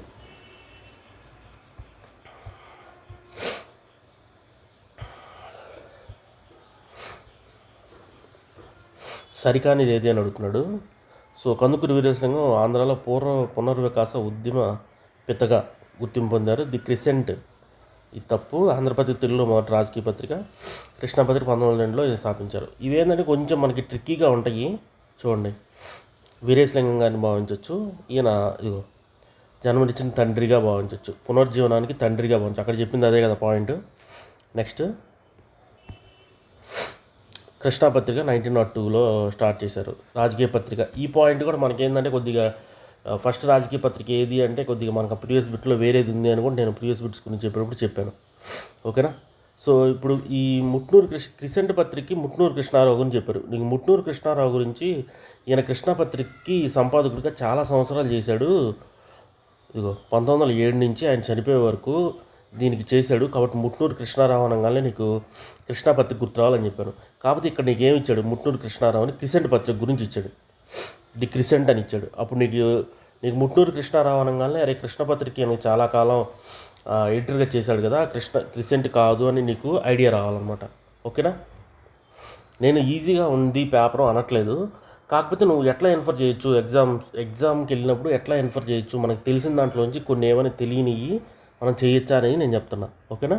సరికానిది ఏది అని అడుగుతున్నాడు. సో కందుకూరి వీరేశలింగం ఆంధ్రాలో పునర్వికాస ఉద్యమ పితగా గుర్తింపు పొందారు. ది క్రిసెంట్ ఇది తప్పు. ఆంధ్రపత్రిక తెలుగులో మొదటి రాజకీయ పత్రిక. కృష్ణపత్రిక 1902లో స్థాపించారు. ఇవేంటంటే కొంచెం మనకి ట్రిక్కీగా ఉంటాయి. చూడండి, వీరేశలింగం గారిని భావించవచ్చు. ఈయన ఇదిగో జన్మనిచ్చిన తండ్రిగా భావించవచ్చు, పునర్జీవనానికి తండ్రిగా భావించవచ్చు. అక్కడ చెప్పింది అదే కదా పాయింట్. నెక్స్ట్ కృష్ణపత్రిక 1902లో స్టార్ట్ చేశారు. రాజకీయ పత్రిక, ఈ పాయింట్ కూడా మనకేంటంటే కొద్దిగా ఫస్ట్ రాజకీయ పత్రిక ఏది అంటే కొద్దిగా మనకు ప్రీవియస్ బిట్లో వేరేది ఉంది అని కూడా నేను ప్రీవియస్ బిట్స్ గురించి చెప్పేటప్పుడు చెప్పాను. ఓకేనా? సో ఇప్పుడు ఈ ముట్నూరు క్రిసెంట్ పత్రికకి ముట్నూరు కృష్ణారావు గురించి చెప్పారు. నీకు ముట్నూరు కృష్ణారావు గురించి, ఈయన కృష్ణపత్రికకి సంపాదకుడిగా చాలా సంవత్సరాలు చేశాడు. ఇదిగో 1907 నుంచి ఆయన చనిపోయే వరకు దీనికి చేశాడు. కాబట్టి ముట్నూరు కృష్ణారావు అనగానే నీకు కృష్ణపత్రిక గుర్తు రావాలని చెప్పాను. కాకపోతే ఇక్కడ నీకు ఏమి ఇచ్చాడు? ముట్నూరు కృష్ణారావు అని క్రిసెంట్ పత్రిక గురించి ఇచ్చాడు, ది క్రిసెంట్ అని ఇచ్చాడు. అప్పుడు నీకు ముట్నూరు కృష్ణారావు అనగానే అరే కృష్ణపత్రిక ఈయనకు చాలా కాలం ఎడిటర్గా చేశాడు కదా, క్రిసెంట్ కాదు అని నీకు ఐడియా రావాలన్నమాట. ఓకేనా? నేను ఈజీగా ఉంది పేపర్ అనట్లేదు, కాకపోతే నువ్వు ఎట్లా ఇన్ఫర్ చేయొచ్చు, ఎగ్జామ్కి వెళ్ళినప్పుడు ఎట్లా ఇన్ఫర్ చేయొచ్చు, మనకు తెలిసిన దాంట్లోంచి కొన్ని ఏమైనా తెలియనివి మనం చేయొచ్చా అనేది నేను చెప్తున్నా. ఓకేనా?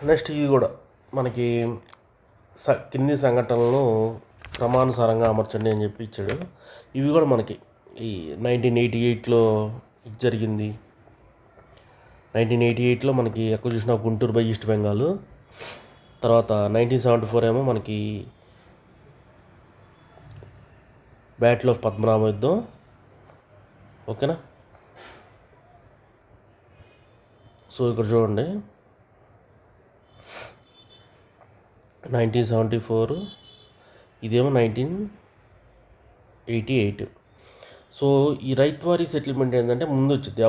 నెక్స్ట్ ఇది కూడా మనకి కింది సంఘటనలను క్రమానుసారంగా అమర్చండి అని చెప్పి ఇచ్చాడు. ఇవి కూడా మనకి ఈ 1988లో జరిగింది. 1988లో మనకి ఎక్కడ చూసినా గుంటూరు బై ఈస్ట్ బెంగాల్. తర్వాత 1974 ఏమో మనకి బ్యాటిల్ ఆఫ్ పద్మనాభ యుద్ధం. ఓకేనా? సో ఇక్కడ చూడండి, 1974, ఇదేమో 1988. సో ఈ రైత్వారీ సెటిల్మెంట్ ఏంటంటే ముందు వచ్చింది.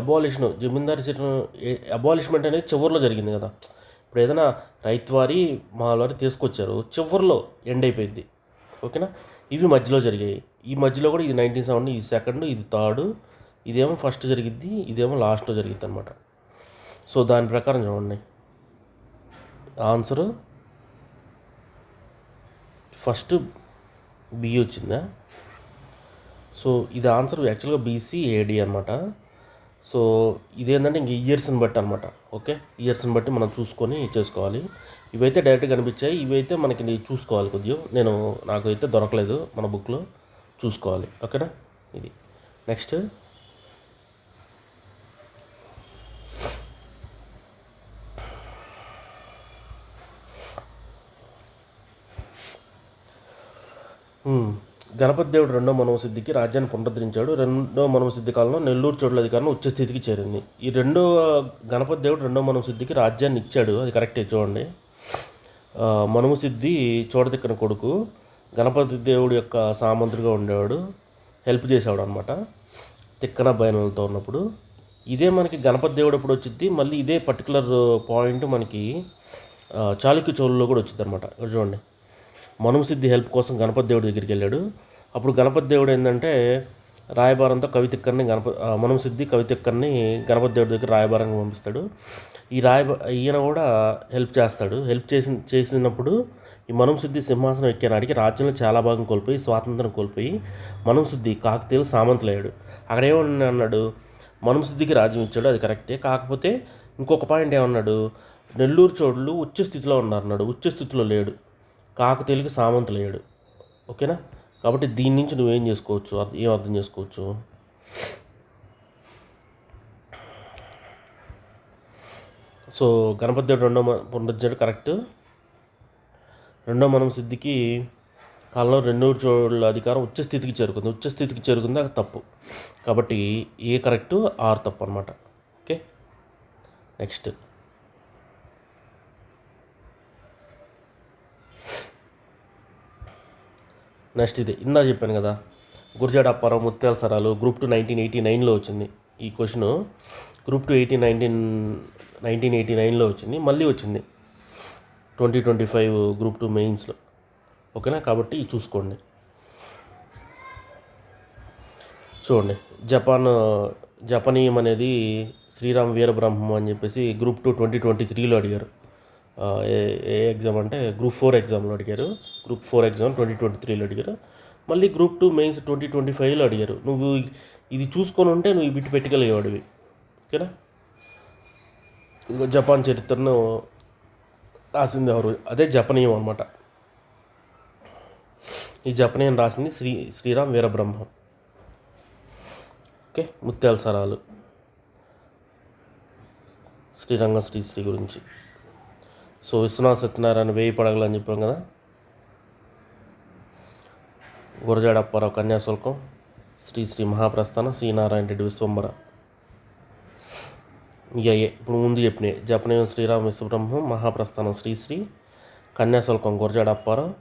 జమీందారీ అబాలిష్మెంట్ అనేది చివరిలో జరిగింది కదా. ఇప్పుడు ఏదైనా రైత్వారీ మాల్వారీ తీసుకొచ్చారు, చివరిలో ఎండ్ అయిపోయింది. ఓకేనా? ఇవి మధ్యలో జరిగాయి. ఈ మధ్యలో కూడా ఇది 1970, ఇది సెకండ్, ఇది థర్డ్, ఇదేమో ఫస్ట్ జరిగిద్ది, ఇదేమో లాస్ట్లో జరిగిద్ది అనమాట. సో దాని ప్రకారం చూడండి, ఆన్సరు ఫస్ట్ బి వచ్చిందా. సో ఇది ఆన్సర్ యాక్చువల్గా BCAD అనమాట. సో ఇదేంటంటే ఇంక ఇయర్స్ని బట్టి అనమాట. ఓకే, ఇయర్స్ని బట్టి మనం చూసుకొని చేసుకోవాలి. ఇవైతే డైరెక్ట్గా కనిపించాయి, ఇవైతే మనకి చూసుకోవాలి కొద్దిగా. నాకు అయితే దొరకలేదు మన బుక్లో, చూసుకోవాలి. ఓకేనా. ఇది నెక్స్ట్ గణపతి దేవుడు రెండో మనవసిద్ధికి రాజ్యాన్ని పునరుద్ధరించాడు. రెండో మనవసిద్ధి కాలంలో నెల్లూరు చోట్ల అధికారం ఉచ్చ స్థితికి చేరింది. ఈ గణపతి దేవుడు రెండో మనవసిద్ధికి రాజ్యాన్ని ఇచ్చాడు, అది కరెక్టే. చూడండి, మనుమసిద్ధి చోడతిక్కన కొడుకు, గణపతి దేవుడి యొక్క సామంతుడిగా ఉండేవాడు, హెల్ప్ చేసేవాడు అనమాట తిక్కన బయనలతో ఉన్నప్పుడు. ఇదే మనకి గణపతి దేవుడు ఎప్పుడు వచ్చింది, మళ్ళీ ఇదే పర్టికులర్ పాయింట్ మనకి చాళుక్య చోళులో కూడా వచ్చింది అనమాట. చూడండి, మనుమసిద్ధి హెల్ప్ కోసం గణపతి దేవుడి దగ్గరికి వెళ్ళాడు. అప్పుడు గణపతి దేవుడు ఏంటంటే రాయబారంతో కవితిక్కర్ని మనుమసిద్ధి కవితిక్కర్ని గణపతి దేవుడి దగ్గర రాయబారంగా పంపిస్తాడు. ఈయన కూడా హెల్ప్ చేస్తాడు. హెల్ప్ చేసినప్పుడు ఈ మనుమసిద్ధి సింహాసనం ఎక్కినాడికి రాజ్యంలో చాలా భాగం కోల్పోయి, స్వాతంత్రం కోల్పోయి, మనుమసిద్ధి కాకతీయులు సామంతులయ్యాడు. అక్కడ ఏమన్నా అన్నాడు, మనుమసిద్ధికి రాజ్యం ఇచ్చాడు, అది కరెక్టే. కాకపోతే ఇంకొక పాయింట్ ఏమన్నాడు, నెల్లూరు చోడులు ఉచ్చ స్థితిలో ఉన్నారన్నాడు. ఉచ్చ స్థితిలో లేడు, కాకతీయులకి సామంతులయ్యాడు. ఓకేనా. కాబట్టి దీని నుంచి నువ్వేం చేసుకోవచ్చు, ఏం అర్థం చేసుకోవచ్చు, సో గణపతి దేవుడు పునరుద్ధరించాడు కరెక్ట్. రెండో మనుమసిద్ధికి కాలంలో నెల్లూరు చోళుల అధికారం ఉచ్చస్థితికి చేరుకుంది, అది తప్పు. కాబట్టి ఏ కరెక్టు, ఆర్ తప్పు అనమాట. ఓకే, నెక్స్ట్ ఇదే ఇందా చెప్పాను కదా, గురజాడ అప్పారావు ముత్యాల సరాలు గ్రూప్ 2 1989లో వచ్చింది. ఈ క్వశ్చన్ గ్రూప్ 2 1989లో వచ్చింది, మళ్ళీ వచ్చింది 2025 గ్రూప్ 2 మెయిన్స్లో. ఓకేనా. కాబట్టి చూసుకోండి. చూడండి, జపనీయం అనేది శ్రీరామ్ వీరబ్రహ్మం అని చెప్పేసి గ్రూప్ 2 2023లో అడిగారు. ఏ ఎగ్జామ్ అంటే గ్రూప్ 4 ఎగ్జామ్లో అడిగారు. గ్రూప్ 4 ఎగ్జామ్ 2023లో అడిగారు. మళ్ళీ గ్రూప్ 2 మెయిన్స్ 2025లో అడిగారు. నువ్వు ఇది చూసుకొని ఉంటే నువ్వు బిట్టు పెట్టగలిగేవాడివి. ఓకేనా. జపాన్ చరిత్రను రాసింది ఎవరు, అదే జపనీయం అనమాట. ఈ జపనీయం రాసింది శ్రీరామ్ వీరబ్రహ్మం. ఓకే, ముత్యాల సరాలు శ్రీరంగ శ్రీ గురించి. సో విశ్వనాథ సత్యనారాయణ 1000 పడగలు అని చెప్పాం కదా. గురజాడ అప్పారావు కన్యాశుల్కం, శ్రీ మహాప్రస్థానం, శ్రీనారాయణ రెడ్డి విశ్వంబర. ఇప్పుడు ముందు చెప్పినాయి, జపనీయం శ్రీరామ విశ్వబ్రహ్మం, మహాప్రస్థానం శ్రీ, కన్యాశుల్కం గురజాడ అప్పారావు,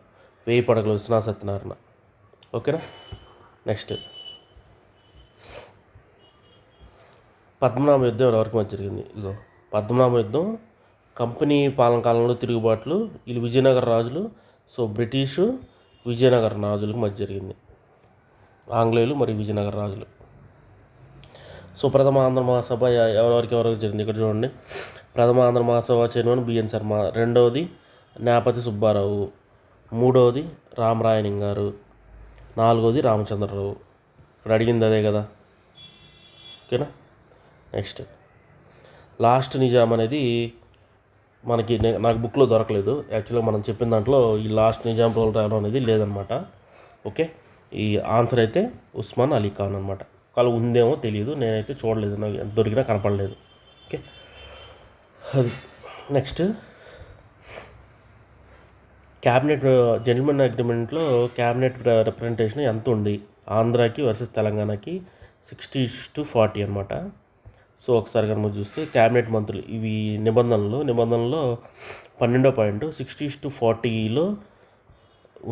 1000 పడగలు విశ్వనాథ సత్యనారాయణ. ఓకేనా. నెక్స్ట్ పద్మనాభ యుద్ధం ఎవరికి మధ్య జరిగింది. ఇదిగో పద్మనాభ యుద్ధం కంపెనీ పాలన కాలంలో తిరుగుబాట్లు, వీళ్ళు విజయనగర రాజులు. సో బ్రిటిషు విజయనగర రాజులకు మధ్య జరిగింది, ఆంగ్లేయులు మరియు విజయనగర రాజులు. సో ప్రథమ ఆంధ్ర మహాసభ ఎవరికి జరిగింది. ఇక్కడ చూడండి, ప్రథమ ఆంధ్ర మహాసభ చైర్మన్ బిఎన్ శర్మ, రెండవది న్యాపతి సుబ్బారావు, మూడవది రామరాయణం గారు, నాలుగవది రామచంద్రరావు. ఇక్కడ అడిగింది అదే కదా. ఓకేనా. నెక్స్ట్ లాస్ట్ నిజాం అనేది నాకు బుక్లో దొరకలేదు. యాక్చువల్గా మనం చెప్పిన దాంట్లో ఈ లాస్ట్ నిజాం రోల్ రావడం అనేది లేదనమాట. ఓకే, ఈ ఆన్సర్ అయితే ఉస్మాన్ అలీ ఖాన్ అనమాట. వాళ్ళు ఉందేమో తెలియదు, నేనైతే చూడలేదు, నాకు ఎంత దొరికినా కనపడలేదు. ఓకే, నెక్స్ట్ క్యాబినెట్ జెంటిల్మెన్ అగ్రిమెంట్లో క్యాబినెట్ రిప్రజెంటేషన్ ఎంత ఉంది, ఆంధ్రాకి వర్సెస్ తెలంగాణకి 60:40 అనమాట. సో ఒకసారి కనుక చూస్తే క్యాబినెట్ మంత్రులు ఇవి నిబంధనలో 12వ పాయింట్ 60:40లో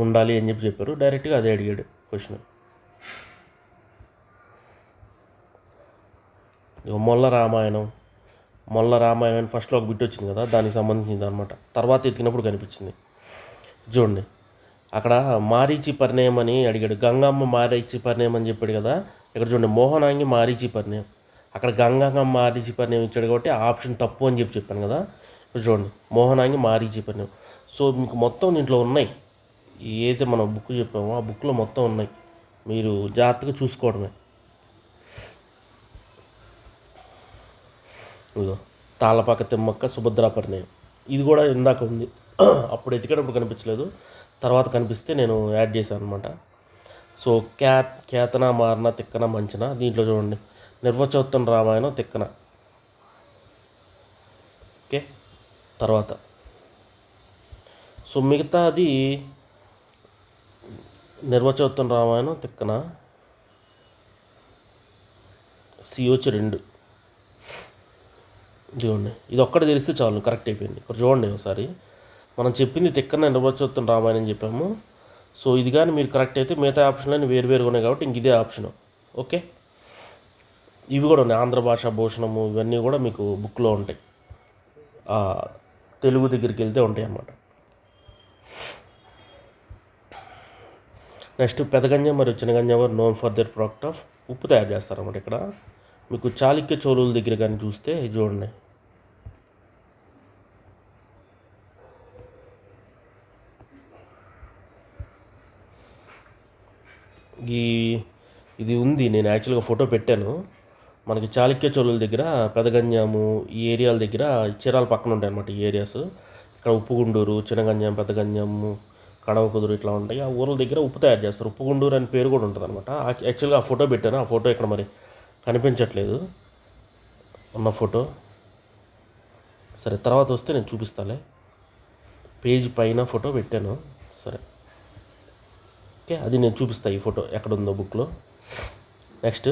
ఉండాలి అని చెప్పారు. డైరెక్ట్గా అదే అడిగాడు క్వశ్చన్. మొల్ల రామాయణం ఫస్ట్లో ఒక బిట్ వచ్చింది కదా, దానికి సంబంధించింది అనమాట. తర్వాత ఎత్తినప్పుడు కనిపించింది. చూడండి, అక్కడ మారీచి పరిణయం అని అడిగాడు. గంగమ్మ మారీచి పరిణయం అని చెప్పాడు కదా, ఇక్కడ చూడండి మోహనాంగి మారీచి పరిణయం, అక్కడ గంగాంగ మారీచి పరిణయం ఇచ్చాడు కాబట్టి ఆ ఆప్షన్ తప్పు అని చెప్పాను కదా. ఇక్కడ చూడండి మోహనాంగి మారీచి పరిణయం. సో మీకు మొత్తం దీంట్లో ఉన్నాయి, ఏదైతే మనం బుక్ చెప్పామో ఆ బుక్లో మొత్తం ఉన్నాయి, మీరు జాగ్రత్తగా చూసుకోవడమే. ఇదిగో తాళ్ళపాక తిమ్మక్క సుభద్రా పరిణయం, ఇది కూడా ఇందాక ఉంది, అప్పుడు ఎతికేటప్పుడు కనిపించలేదు, తర్వాత కనిపిస్తే నేను యాడ్ చేశాను అనమాట. సో కేతన మారన తిక్కన మంచన, దీంట్లో చూడండి నిర్వచోత్తమ రామాయణం తిక్కన. ఓకే, తర్వాత సో మిగతాది నిర్వచోత్తమ రామాయణం తిక్కన సిఓచి 2. చూడండి ఇది ఒక్కటి తెలిస్తే చాలు, కరెక్ట్ అయిపోయింది. ఇక్కడ చూడండి ఒకసారి, మనం చెప్పింది తిక్కన నిర్వచోత్తమ రామాయణం చెప్పాము. సో ఇది కానీ మీరు కరెక్ట్ అయితే మిగతా ఆప్షన్లన్నీ వేరువేరుగా ఉన్నాయి కాబట్టి ఇంక ఇదే ఆప్షన్. ఓకే, ఇవి కూడా ఉన్నాయి, ఆంధ్ర భాషా భూషణము, ఇవన్నీ కూడా మీకు బుక్లో ఉంటాయి, తెలుగు దగ్గరికి వెళ్తే ఉంటాయి అన్నమాట. నెక్స్ట్ పెదగంజం మరియు Chinaganjam were known for their product of ఉప్పు తయారు చేస్తారన్నమాట. ఇక్కడ మీకు చాళుక్య చోళుల దగ్గర కానీ చూస్తే చూడండి, ఇది ఉంది, నేను యాక్చువల్గా ఫోటో పెట్టాను. మనకి చాళుక్య చోళుల దగ్గర పెదగంజాము ఈ ఏరియాల దగ్గర చీరాల పక్కన ఉంటాయి అన్నమాట ఈ ఏరియాస్. ఇక్కడ ఉప్పుగుండూరు, చినగంజాం, పెదగంజాము, కడవ కుదురు ఇట్లా ఉంటాయి. ఆ ఊర్ల దగ్గర ఉప్పు తయారు చేస్తారు. ఉప్పుగుండూరు అని పేరు కూడా ఉంటుంది అనమాట. యాక్చువల్గా ఆ ఫోటో పెట్టాను, ఆ ఫోటో ఇక్కడ మరి కనిపించట్లేదు ఉన్న ఫోటో. సరే తర్వాత వస్తే నేను చూపిస్తాలే, పేజ్ పైన ఫోటో పెట్టాను. సరే ఓకే, అది నేను చూపిస్తాను ఈ ఫోటో ఎక్కడ ఉందో బుక్లో. నెక్స్ట్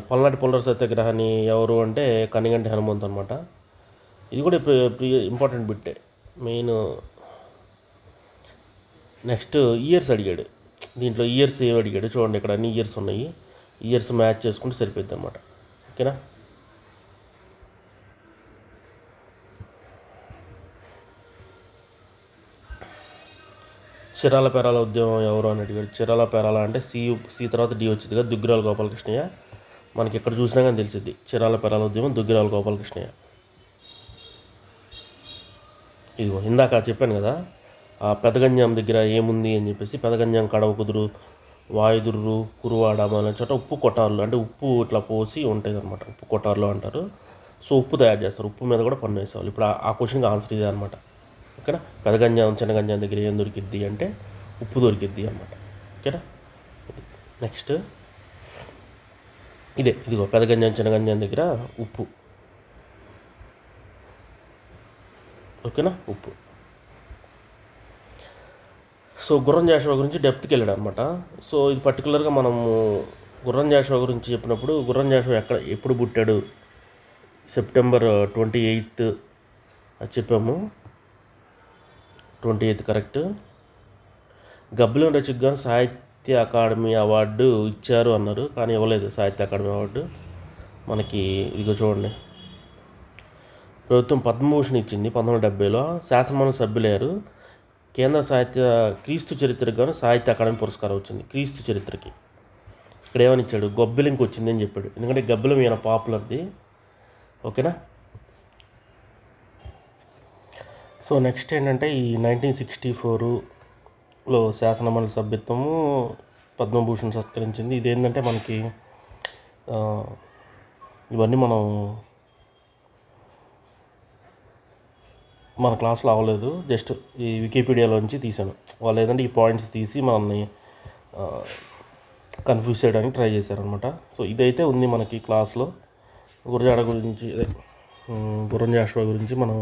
పల్నాటి పుల్లర సత్యాగ్రహాన్ని ఎవరు అంటే కనిగంటి హనుమంతు అనమాట. ఇది కూడా ఇంపార్టెంట్ బిట్టే మెయిన్. నెక్స్ట్ ఇయర్స్ అడిగాడు, దీంట్లో ఇయర్స్ ఏమి అడిగాడు చూడండి, ఇక్కడ అన్ని ఇయర్స్ ఉన్నాయి, ఇయర్స్ మ్యాచ్ చేసుకుంటే సరిపోద్ది అనమాట. ఓకేనా, చిరాల పేరాల ఉద్యమం ఎవరు అని అడిగాడు. చిరాల పేరాల అంటే సి తర్వాత డి వచ్చింది కదా, దుగ్గిరాల గోపాలకృష్ణయ్య. మనకి ఎక్కడ చూసినా కానీ తెలిసింది చిరాల పేరాల ఉద్యమం దుగ్గిరాల గోపాలకృష్ణయ్య. ఇదిగో ఇందాక చెప్పాను కదా, ఆ పెదగంజాం దగ్గర ఏముంది అని చెప్పేసి, పెదగంజాం, కడవ కుదురు, వాయుదుర్రు, కురువాడ అనే చోట ఉప్పు కొటార్లు, అంటే ఉప్పు ఇట్లా పోసి ఉంటుంది అనమాట, ఉప్పు కొటార్లు అంటారు. సో ఉప్పు తయారు చేస్తారు, ఉప్పు మీద కూడా పన్ను వేసేవాళ్ళు. ఇప్పుడు ఆ క్వశ్చన్కి ఆన్సర్ ఇదే అనమాట. ఓకేనా, పెదగంజాం చిన్నగంజాం దగ్గర ఏం దొరికిద్ది అంటే ఉప్పు దొరికిద్ది అనమాట. ఓకేనా, నెక్స్ట్ ఇదిగో పెదగంజాం చిన్నగంజాం దగ్గర ఉప్పు. ఓకేనా, ఉప్పు. సో గుర్రం జాషువా గురించి డెప్త్కి వెళ్ళాడు అనమాట. సో ఇది పర్టికులర్గా మనము గుర్రం జాషువా గురించి చెప్పినప్పుడు, గుర్రం జాషువా ఎప్పుడు పుట్టాడు, సెప్టెంబర్ 28 అది చెప్పాము, 28 కరెక్ట్. గబ్బిలం రచయితగా సాహిత్య అకాడమీ అవార్డు ఇచ్చారు అన్నారు, కానీ ఇవ్వలేదు సాహిత్య అకాడమీ అవార్డు మనకి. ఇదిగో చూడండి, ప్రభుత్వం పద్మభూషణ్ ఇచ్చింది 1970లో, శాసనమండలి సభ్యులయ్యారు. కేంద్ర క్రీస్తు చరిత్రకు గాను సాహిత్య అకాడమీ పురస్కారం వచ్చింది, క్రీస్తు చరిత్రకి. ఇక్కడ ఏమని ఇచ్చాడు, గొబ్బిలింకి వచ్చింది అని చెప్పాడు, ఎందుకంటే గబ్బిలం ఈయన పాపులర్ది. ఓకేనా, సో నెక్స్ట్ ఏంటంటే ఈ 1964లో శాసనమండలి సభ్యత్వము పద్మభూషణ్ సత్కరించింది. ఇదేంటంటే మనకి ఇవన్నీ మన క్లాస్లో అవ్వలేదు, జస్ట్ ఈ వికీపీడియాలోంచి తీసాను. వాళ్ళు ఏదంటే ఈ పాయింట్స్ తీసి మనల్ని కన్ఫ్యూజ్ చేయడానికి ట్రై చేశారనమాట. సో ఇదైతే ఉంది మనకి క్లాస్లో. గుర్రం జాషువా గురించి మనం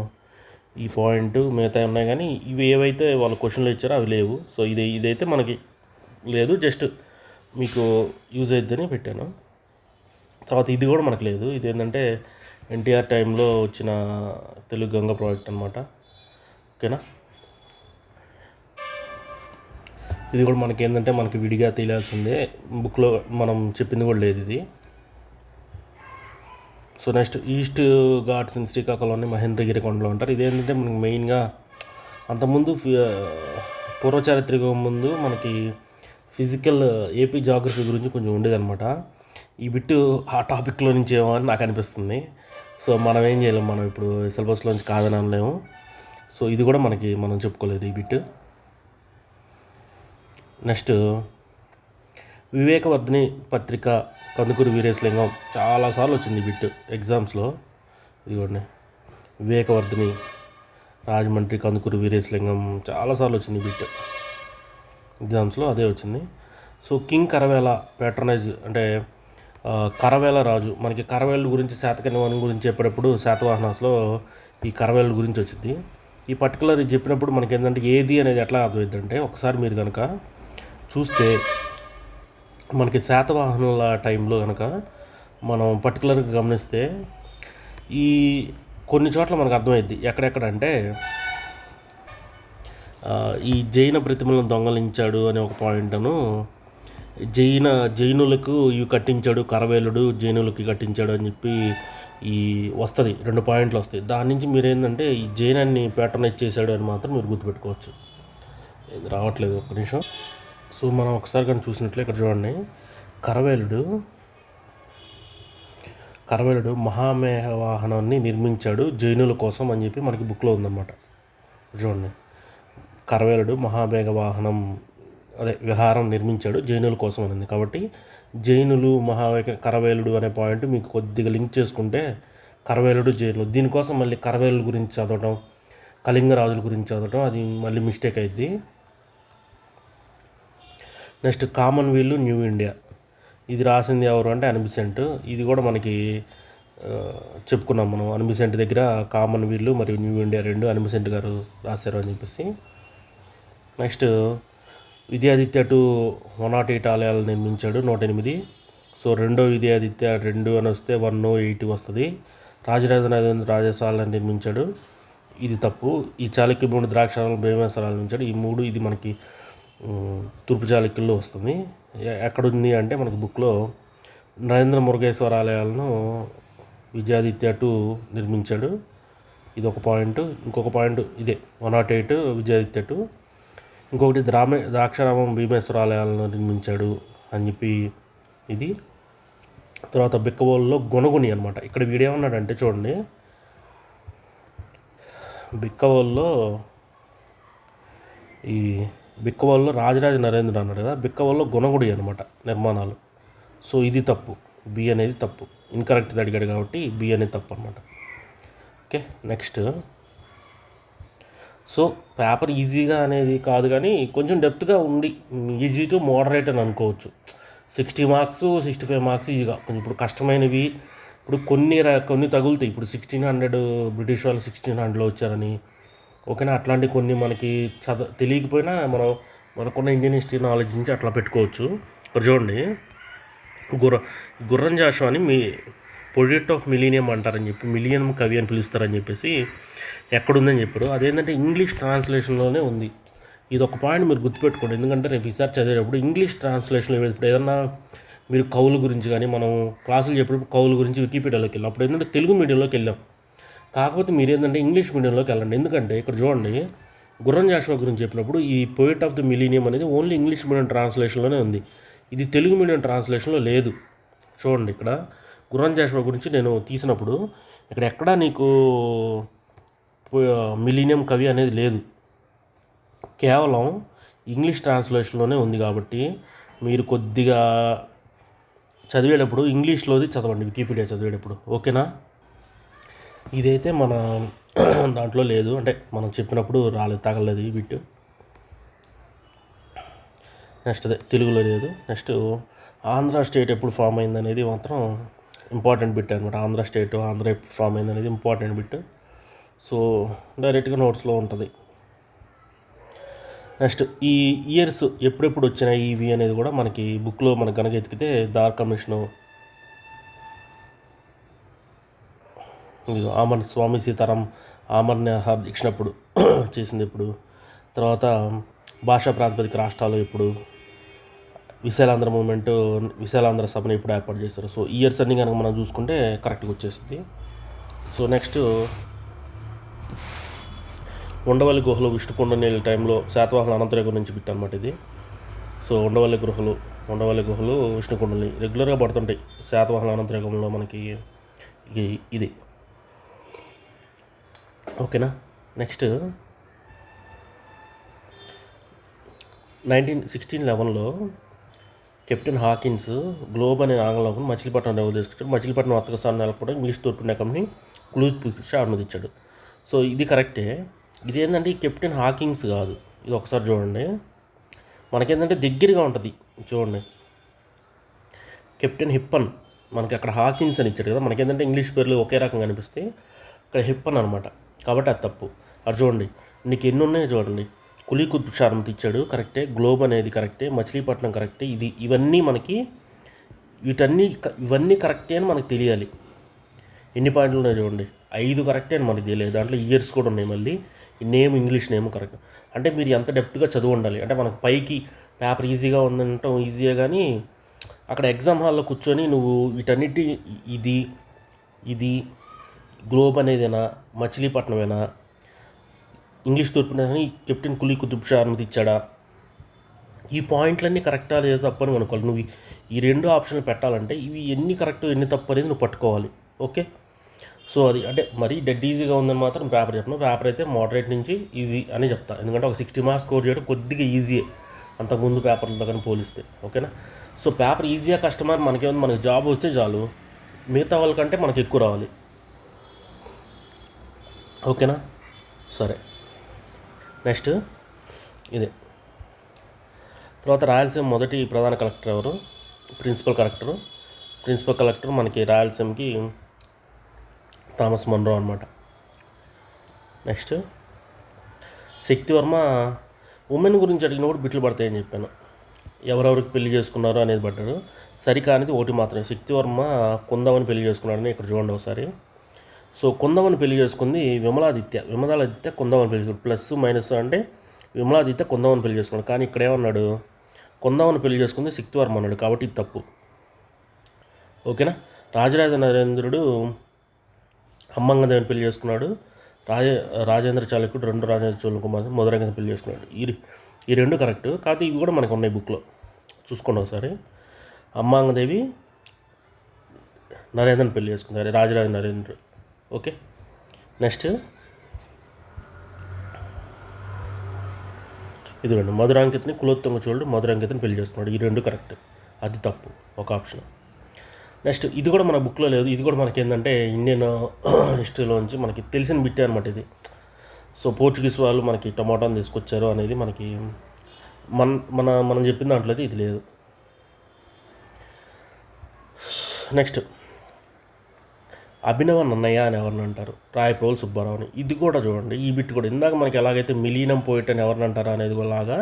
ఈ పాయింట్ మిగతా ఉన్నాయి, కానీ ఇవి ఏవైతే వాళ్ళు క్వశ్చన్లు ఇచ్చారో అవి లేవు. సో ఇదైతే మనకి లేదు, జస్ట్ మీకు యూజ్ అవుతుందని పెట్టాను. తర్వాత ఇది కూడా మనకు లేదు, ఇదేంటంటే ఎన్టీఆర్ టైంలో వచ్చిన తెలుగు గంగ ప్రాజెక్ట్ అనమాట. ఓకేనా, ఇది కూడా మనకి ఏంటంటే మనకి విడిగా తెలియాల్సిందే, బుక్లో మనం చెప్పింది కూడా లేదు ఇది. So next east ghats in శ్రీకాకుళంలోని మహేంద్రగిరి కొండలో ఉంటారు. ఇదేంటంటే మనకి మెయిన్గా అంతకుముందు పూర్వచారిత్రక ముందు మనకి ఫిజికల్ ఏపీ జాగ్రఫీ గురించి కొంచెం ఉండేదన్నమాట. ఈ బిట్టు ఆ టాపిక్లో నుంచి ఏమో అని నాకు అనిపిస్తుంది. సో మనం ఏం చేయలేము, మనం ఇప్పుడు సిలబస్లోంచి కాదని అనలేము. సో ఇది కూడా మనం చెప్పుకోలేదు ఈ బిట్టు. నెక్స్ట్ వివేకవర్ధిని పత్రిక కందుకూరి వీరేశలింగం చాలాసార్లు వచ్చింది ఈ బిట్టు ఎగ్జామ్స్లో. ఇదిగోండి, వివేకవర్ధిని రాజమండ్రి కందుకూరి వీరేశలింగం చాలాసార్లు వచ్చింది ఈ బిట్టు ఎగ్జామ్స్లో, అదే వచ్చింది. సో కింగ్ కరవేల ప్యాట్రనైజ్ అంటే కరవేల రాజు, మనకి కరవేళ్ళ గురించి శాతకర్ణి గురించి చెప్పేటప్పుడు శాతవాహనాస్లో ఈ కరవేళ్ళ గురించి వచ్చింది. ఈ పర్టికులర్ ఇది చెప్పినప్పుడు మనకి ఏంటంటే ఏది అనేది ఎట్లా అర్థమైందంటే, ఒకసారి మీరు కనుక చూస్తే మనకి శాతవాహనుల టైంలో కనుక మనం పర్టికులర్గా గమనిస్తే ఈ కొన్ని చోట్ల మనకు అర్థమైద్ది. ఎక్కడెక్కడంటే ఈ జైన ప్రతిమలను దొంగలించాడు అనే ఒక పాయింట్ను, జైనులకు ఇవి కట్టించాడు, కరవేలుడు జైనులకి కట్టించాడు అని చెప్పి ఈ వస్తుంది, 2 పాయింట్లు వస్తాయి. దాని నుంచి మీరు ఏంటంటే ఈ జైనాన్ని ప్యాటర్నైజ్ చేశాడు అని మాత్రం మీరు గుర్తుపెట్టుకోవచ్చు. ఇది రావట్లేదు, ఒక్క నిమిషం. సో మనం ఒకసారి కానీ చూసినట్లే ఇక్కడ చూడండి, కరవేలుడు మహామేఘ వాహనాన్ని నిర్మించాడు జైనుల కోసం అని చెప్పి మనకి బుక్లో ఉందన్నమాట. చూడండి, కరవేలుడు మహామేఘ వాహనం విహారం నిర్మించాడు జైనుల కోసం అని ఉంది. కాబట్టి జైనులు కరవేలుడు అనే పాయింట్ మీకు కొద్దిగా లింక్ చేసుకుంటే కరవేలుడు జైనులు, దీనికోసం మళ్ళీ కరవేలుడు గురించి చదవటం, కళింగరాజుల గురించి చదవటం అది మళ్ళీ మిస్టేక్ అయింది. నెక్స్ట్ కామన్వెల్త్ న్యూ ఇండియా, ఇది రాసింది ఎవరు అంటే అన్బిసెంట్. ఇది కూడా మనకి చెప్పుకున్నాం మనం, అన్బిసెంట్ దగ్గర కామన్వెల్త్ మరియు న్యూ ఇండియా 2 అన్బిసెంట్ గారు రాశారు అని చెప్పేసి. నెక్స్ట్ విద్యాదిత్య 2 108 ఆలయాలు నిర్మించాడు, 108. సో రెండో విద్యాదిత్య 2 అని వస్తే 108 వస్తుంది. రాజరాజేంద్ర రాజసాలను నిర్మించాడు, ఇది తప్పు. ఈ చాళుక్య ద్రాక్షారాలు భీమేశ్వరాలు నిర్మించాడు, ఈ 3 ఇది మనకి తూర్పు చాళుక్యుల్లో వస్తుంది. ఎక్కడుంది అంటే మనకి బుక్లో నరేంద్ర మురుగేశ్వర ఆలయాలను విద్యాదిత్య 2 నిర్మించాడు, ఇది ఒక పాయింట్. ఇంకొక పాయింట్ ఇదే 108 విద్యాదిత్య 2. ఇంకొకటి ద్రాక్షారామం భీమేశ్వర ఆలయాలను నిర్మించాడు అని చెప్పి ఇది. తర్వాత బిక్కవోలులో గొనగుని అనమాట. ఇక్కడ వీడేమన్నాడంటే చూడండి, బిక్కవోలులో రాజరాజ నరేంద్ర అన్నాడు కదా, బిక్కవోలులో గుణగుడి అనమాట నిర్మాణాలు. సో ఇది తప్పు, బి అనేది తప్పు, ఇన్కరెక్ట్ అడిగాడు కాబట్టి బి అనేది తప్పు అనమాట. Okay, next. సో పేపర్ ఈజీగా అనేది కాదు కానీ కొంచెం డెప్త్గా ఉండి ఈజీ టు మోడరేట్ అని అనుకోవచ్చు. 60 మార్క్స్ 65 మార్క్స్ ఈజీగా. కొంచెం ఇప్పుడు కష్టమైనవి ఇప్పుడు కొన్ని తగులుతాయి. ఇప్పుడు 1600 బ్రిటిష్ వాళ్ళు 1600లో వచ్చారని, ఓకేనా, అట్లాంటి కొన్ని మనకి తెలియకపోయినా మనకున్న ఇండియన్ హిస్టరీ నాలెడ్జ్ నుంచి అట్లా పెట్టుకోవచ్చు. ఇక్కడ చూడండి, గుర్రం జాషువా అని పొయిట్ ఆఫ్ మిలీనియం అంటారని చెప్పి, మిలియన్ కవి అని పిలుస్తారని చెప్పేసి ఎక్కడుందని చెప్పారు. అదేంటంటే ఇంగ్లీష్ ట్రాన్స్లేషన్లోనే ఉంది. ఇది ఒక పాయింట్ మీరు గుర్తుపెట్టుకోండి, ఎందుకంటే రేపు ఈసారి చదివేటప్పుడు ఇంగ్లీష్ ట్రాన్స్లేషన్లో ఇప్పుడు ఏదన్నా మీరు కవుల గురించి కానీ మనం క్లాసులు చెప్పేటప్పుడు కవుల గురించి వికీపీడియాలోకి వెళ్ళాం. అప్పుడు ఏంటంటే తెలుగు మీడియంలోకి వెళ్ళాం, కాకపోతే మీరు ఏంటంటే ఇంగ్లీష్ మీడియంలోకి వెళ్ళండి. ఎందుకంటే ఇక్కడ చూడండి, గుర్రం జాషువా గురించి చెప్పినప్పుడు ఈ పోయిట్ ఆఫ్ ది మిలీనియం అనేది ఓన్లీ ఇంగ్లీష్ మీడియం ట్రాన్స్లేషన్లోనే ఉంది, ఇది తెలుగు మీడియం ట్రాన్స్లేషన్లో లేదు. చూడండి, ఇక్కడ గుర్రం జాషువా గురించి నేను తీసినప్పుడు ఇక్కడ ఎక్కడా నీకు మిలీనియం కవి అనేది లేదు, కేవలం ఇంగ్లీష్ ట్రాన్స్లేషన్లోనే ఉంది. కాబట్టి మీరు కొద్దిగా చదివేటప్పుడు ఇంగ్లీష్లోది చదవండి వికీపీడియా చదివేటప్పుడు, ఓకేనా. ఇదైతే మన దాంట్లో లేదు, అంటే మనం చెప్పినప్పుడు తగలేదు ఈ బిట్. నెక్స్ట్ అదే తెలుగులో లేదు. నెక్స్ట్ ఆంధ్ర స్టేట్ ఎప్పుడు ఫామ్ అయింది అనేది మాత్రం ఇంపార్టెంట్ బిట్ అనమాట. ఆంధ్ర ఎప్పుడు ఫామ్ అయింది అనేది ఇంపార్టెంట్ బిట్. సో డైరెక్ట్గా నోట్స్లో ఉంటుంది. నెక్స్ట్ ఈ ఇయర్స్ ఎప్పుడెప్పుడు వచ్చినాయి ఇవి అనేది కూడా మనకి బుక్లో మనకు కనుక ఎతికితే దార్ కమిషను, ఆమరణ స్వామి సీతారాం ఆమరణ దీక్షనప్పుడు చేసింది ఎప్పుడు, తర్వాత భాషా ప్రాతిపదిక రాష్ట్రాలు ఎప్పుడు, విశాలాంధ్ర సభను ఎప్పుడు ఏర్పాటు చేస్తారు. సో ఇయర్స్ అన్నీ కనుక మనం చూసుకుంటే కరెక్ట్గా వచ్చేస్తుంది. సో నెక్స్ట్ ఉండవల్లి గుహలో విష్ణుకుండ నీళ్ళ టైంలో శాతవాహన అనంతరేఖ నుంచి బిట్ అనమాట ఇది. సో ఉండవల్లి గుహలు విష్ణుకుండలి రెగ్యులర్గా పడుతుంటాయి శాతవాహన అనంతయుగంలో మనకి ఇది. ఓకేనా. నెక్స్ట్ 1611లో కెప్టెన్ హాకిన్స్ గ్లోబ్ అనే ఆంగ్లంలో మచిలీపట్నం డెవలప్ చేసుకొచ్చాడు. మచిలీపట్నం వర్తక స్థానం నెలకొవడం ఇంగ్లీష్ తూర్పునే కంపెనీ క్లూజ్ అనుమతించాడు. సో ఇది కరెక్టే. ఇదేంటంటే ఈ కెప్టెన్ హాకిన్స్ కాదు, ఇది ఒకసారి చూడండి. మనకేంటంటే దగ్గరగా ఉంటుంది చూడండి. కెప్టెన్ హిప్పన్, మనకి అక్కడ హాకిన్స్ అని ఇచ్చాడు కదా, మనకేంటంటే ఇంగ్లీష్ పేర్లు ఒకే రకంగా అనిపిస్తే ఇక్కడ హిప్పన్ అనమాట, కాబట్టి అది తప్పు. అది చూడండి, నీకు ఎన్ని ఉన్నాయో చూడండి. కులీ కుతుబ్ షా ఇచ్చాడు కరెక్టే, గ్లోబ్ అనేది కరెక్టే, మచిలీపట్నం కరెక్టే. ఇవన్నీ మనకి ఇవన్నీ కరెక్టే అని మనకు తెలియాలి. ఎన్ని పాయింట్లు ఉన్నాయో చూడండి, 5 కరెక్టే అని మనకు తెలియదు. దాంట్లో ఇయర్స్ కూడా ఉన్నాయి, మళ్ళీ నేమ్ ఇంగ్లీష్ నేమ్ కరెక్ట్. అంటే మీరు ఎంత డెప్త్గా చదువు ఉండాలి అంటే, మనకు పైకి పేపర్ ఈజీగా ఉందంటాం ఈజీయే, కానీ అక్కడ ఎగ్జామ్ హాల్లో కూర్చొని నువ్వు వీటన్నిటి ఇది గ్లోబ్ అనేదేనా, మచిలీపట్నమేనా, ఇంగ్లీష్ తూర్పున కెప్టెన్ కులీ కుతుబ్ షా అనుమతి ఇచ్చాడా, ఈ పాయింట్లన్నీ కరెక్టా లేదా తప్పని అనుకోవాలి. నువ్వు ఈ 2 ఆప్షన్లు పెట్టాలంటే ఇవి ఎన్ని కరెక్ట్ ఎన్ని తప్పు అనేది నువ్వు పట్టుకోవాలి. ఓకే. సో అది అంటే మరీ డెడ్ ఈజీగా ఉందని మాత్రం పేపర్ చెప్పను. పేపర్ అయితే మోడరేట్ నుంచి ఈజీ అని చెప్తా, ఎందుకంటే ఒక 60 మార్క్స్ స్కోర్ చేయడం కొద్దిగా ఈజీయే అంతకుముందు పేపర్లతో కానీ పోలిస్తే. ఓకేనా. సో పేపర్ ఈజీగా కస్టమర్ మనకేముంది, మనకి జాబ్ వస్తే చాలు, మిగతా వాళ్ళకంటే మనకి ఎక్కువ రావాలి. ఓకేనా. సరే, నెక్స్ట్ ఇదే. తర్వాత రాయలసీమ మొదటి ప్రధాన కలెక్టర్ ఎవరు? ప్రిన్సిపల్ కలెక్టర్ మనకి రాయలసీమకి థామస్ మన్రో అనమాట. నెక్స్ట్ శక్తివర్మ ఉమెన్ గురించి అడిగినప్పుడు బిట్లు పడతాయని చెప్పాను. ఎవరెవరికి పెళ్లి చేసుకున్నారు అనేది పడ్డాడు. సరికానిది ఒకటి మాత్రమే, శక్తివర్మ కుందవని పెళ్లి చేసుకున్నాడని ఇక్కడ చూడండి ఒకసారి. సో కుందవని పెళ్లి చేసుకుంది విమలాదిత్య కుందవని పెళ్లి చేసుకున్నాడు. ప్లస్ మైనస్ అంటే విమలాదిత్య కుందవని పెళ్లి చేసుకున్నాడు, కానీ ఇక్కడ ఏమన్నాడు, కుందవని పెళ్లి చేసుకుంది శక్తివర్మ అన్నాడు, కాబట్టి ఇది తప్పు. ఓకేనా. రాజరాజ నరేంద్రుడు అమ్మంగదేవిని పెళ్లి చేసుకున్నాడు. రాజేంద్ర చాళుక్యుడు రాజేంద్ర చోళ కుమార్ మధురంగని పెళ్లి చేసుకున్నాడు. ఈ 2 కరెక్ట్, కాకపోతే ఇవి కూడా మనకు ఉన్నాయి బుక్లో, చూసుకోండి ఒకసారి. అమ్మాంగదేవి నరేంద్రని పెళ్లి చేసుకున్నారు, రాజరాజ నరేంద్రుడు. ఓకే. నెక్స్ట్ ఇదిగోండి, మధురాంకితని కులోత్తుంగ చోళుడు మధురాంకితని పెళ్లి చేసుకున్నాడు. ఈ 2 కరెక్ట్, అది తప్పు, ఒక ఆప్షన్. నెక్స్ట్ ఇది కూడా మన బుక్లో లేదు, ఇది కూడా మనకి ఏంటంటే ఇండియన్ హిస్టరీలోంచి మనకి తెలిసిన బిట్టే అనమాట ఇది. సో పోర్చుగీస్ వాళ్ళు మనకి టమాటాని తీసుకొచ్చారు అనేది మనకి మనం చెప్పిన దాంట్లో ఇది లేదు. నెక్స్ట్ అభినవ నన్నయ్య అని ఎవరిని అంటారు? రాయప్రోలు సుబ్బారావుని. ఇది కూడా చూడండి, ఈ బిట్ కూడా ఇందాక మనకి ఎలాగైతే మిలీనం పోయిట్ అని ఎవరిని అంటారు అనేది లాగా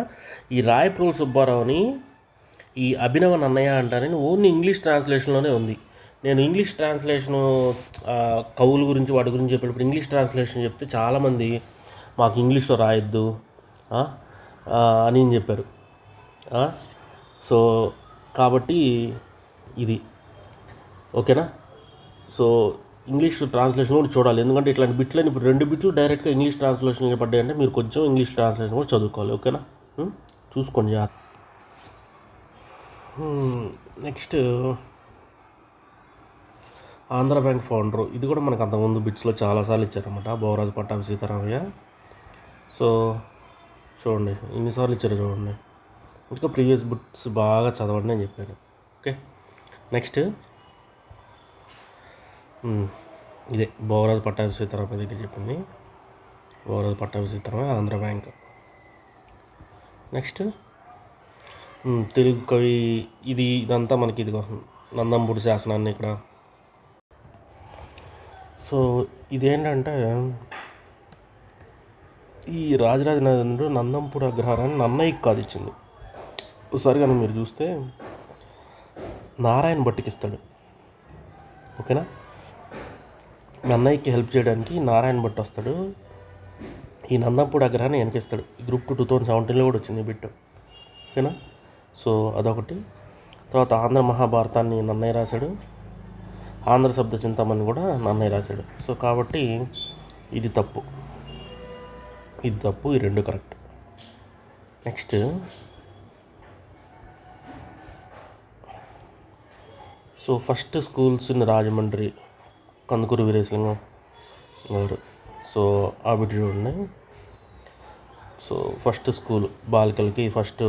ఈ రాయప్రోలు సుబ్బారావుని ఈ అభినవ నన్నయ్య అంటారని ఓన్లీ ఇంగ్లీష్ ట్రాన్స్లేషన్లోనే ఉంది. నేను ఇంగ్లీష్ ట్రాన్స్లేషను కవుల గురించి వాటి గురించి చెప్పేటప్పుడు ఇంగ్లీష్ ట్రాన్స్లేషన్ చెప్తే చాలామంది మాకు ఇంగ్లీష్లో రాయొద్దు అని చెప్పారు. సో కాబట్టి ఇది ఓకేనా. సో ఇంగ్లీష్ ట్రాన్స్లేషన్ కూడా చూడాలి, ఎందుకంటే ఇట్లాంటి బిట్లని ఇప్పుడు 2 బిట్లు డైరెక్ట్గా ఇంగ్లీష్ ట్రాన్స్లేషన్ పడ్డాయంటే మీరు కొంచెం ఇంగ్లీష్ ట్రాన్స్లేషన్ కూడా చదువుకోవాలి. ఓకేనా, చూసుకోండి. నెక్స్ట్ ఆంధ్ర బ్యాంక్ ఫౌండరు, ఇది కూడా మనకు అంతకుముందు బిట్స్లో చాలాసార్లు ఇచ్చారన్నమాట, బోవరాజు పట్టాభి సీతారామయ్య. సో చూడండి ఎన్నిసార్లు ఇచ్చారు చూడండి, ఇంకా ప్రీవియస్ బిట్స్ బాగా చదవండి అని చెప్పాను. ఓకే. నెక్స్ట్ ఇదే బోవరాజు పట్టాభి సీతారామయ్య దగ్గర చెప్పింది, బోవరాజు పట్టాభి సీతారామయ్య ఆంధ్ర బ్యాంక్. నెక్స్ట్ తెలుగు కవి, ఇదంతా మనకి ఇది నందంపూడి శాసనాన్ని ఇక్కడ. సో ఇదేంటంటే ఈ రాజరాజ నరేంద్రుడు నందంపూడి అగ్రహారాన్ని నన్నయ్యకి కాదు ఇచ్చింది. ఒకసారి కానీ మీరు చూస్తే నారాయణ భట్టికి ఇస్తాడు. ఓకేనా, నన్నయ్యకి హెల్ప్ చేయడానికి నారాయణ భట్ వస్తాడు, ఈ నందంపూడి అగ్రహాన్ని వెనకిస్తాడు. గ్రూప్ 2 2017లో కూడా వచ్చింది బిట్. ఓకేనా. సో అదొకటి. తర్వాత ఆంధ్ర మహాభారతాన్ని నన్నయ్య రాశాడు, ఆంధ్ర శబ్ద చింతామణి కూడా నన్నయ్య రాశాడు. సో కాబట్టి ఇది తప్పు, ఈ 2 correct. Next so first schools in Rajahmundry Kandukuri Veeresalingam గారు. సో ఆ బిట్ చూడండి. సో ఫస్ట్ స్కూల్ బాలికలకి ఫస్ట్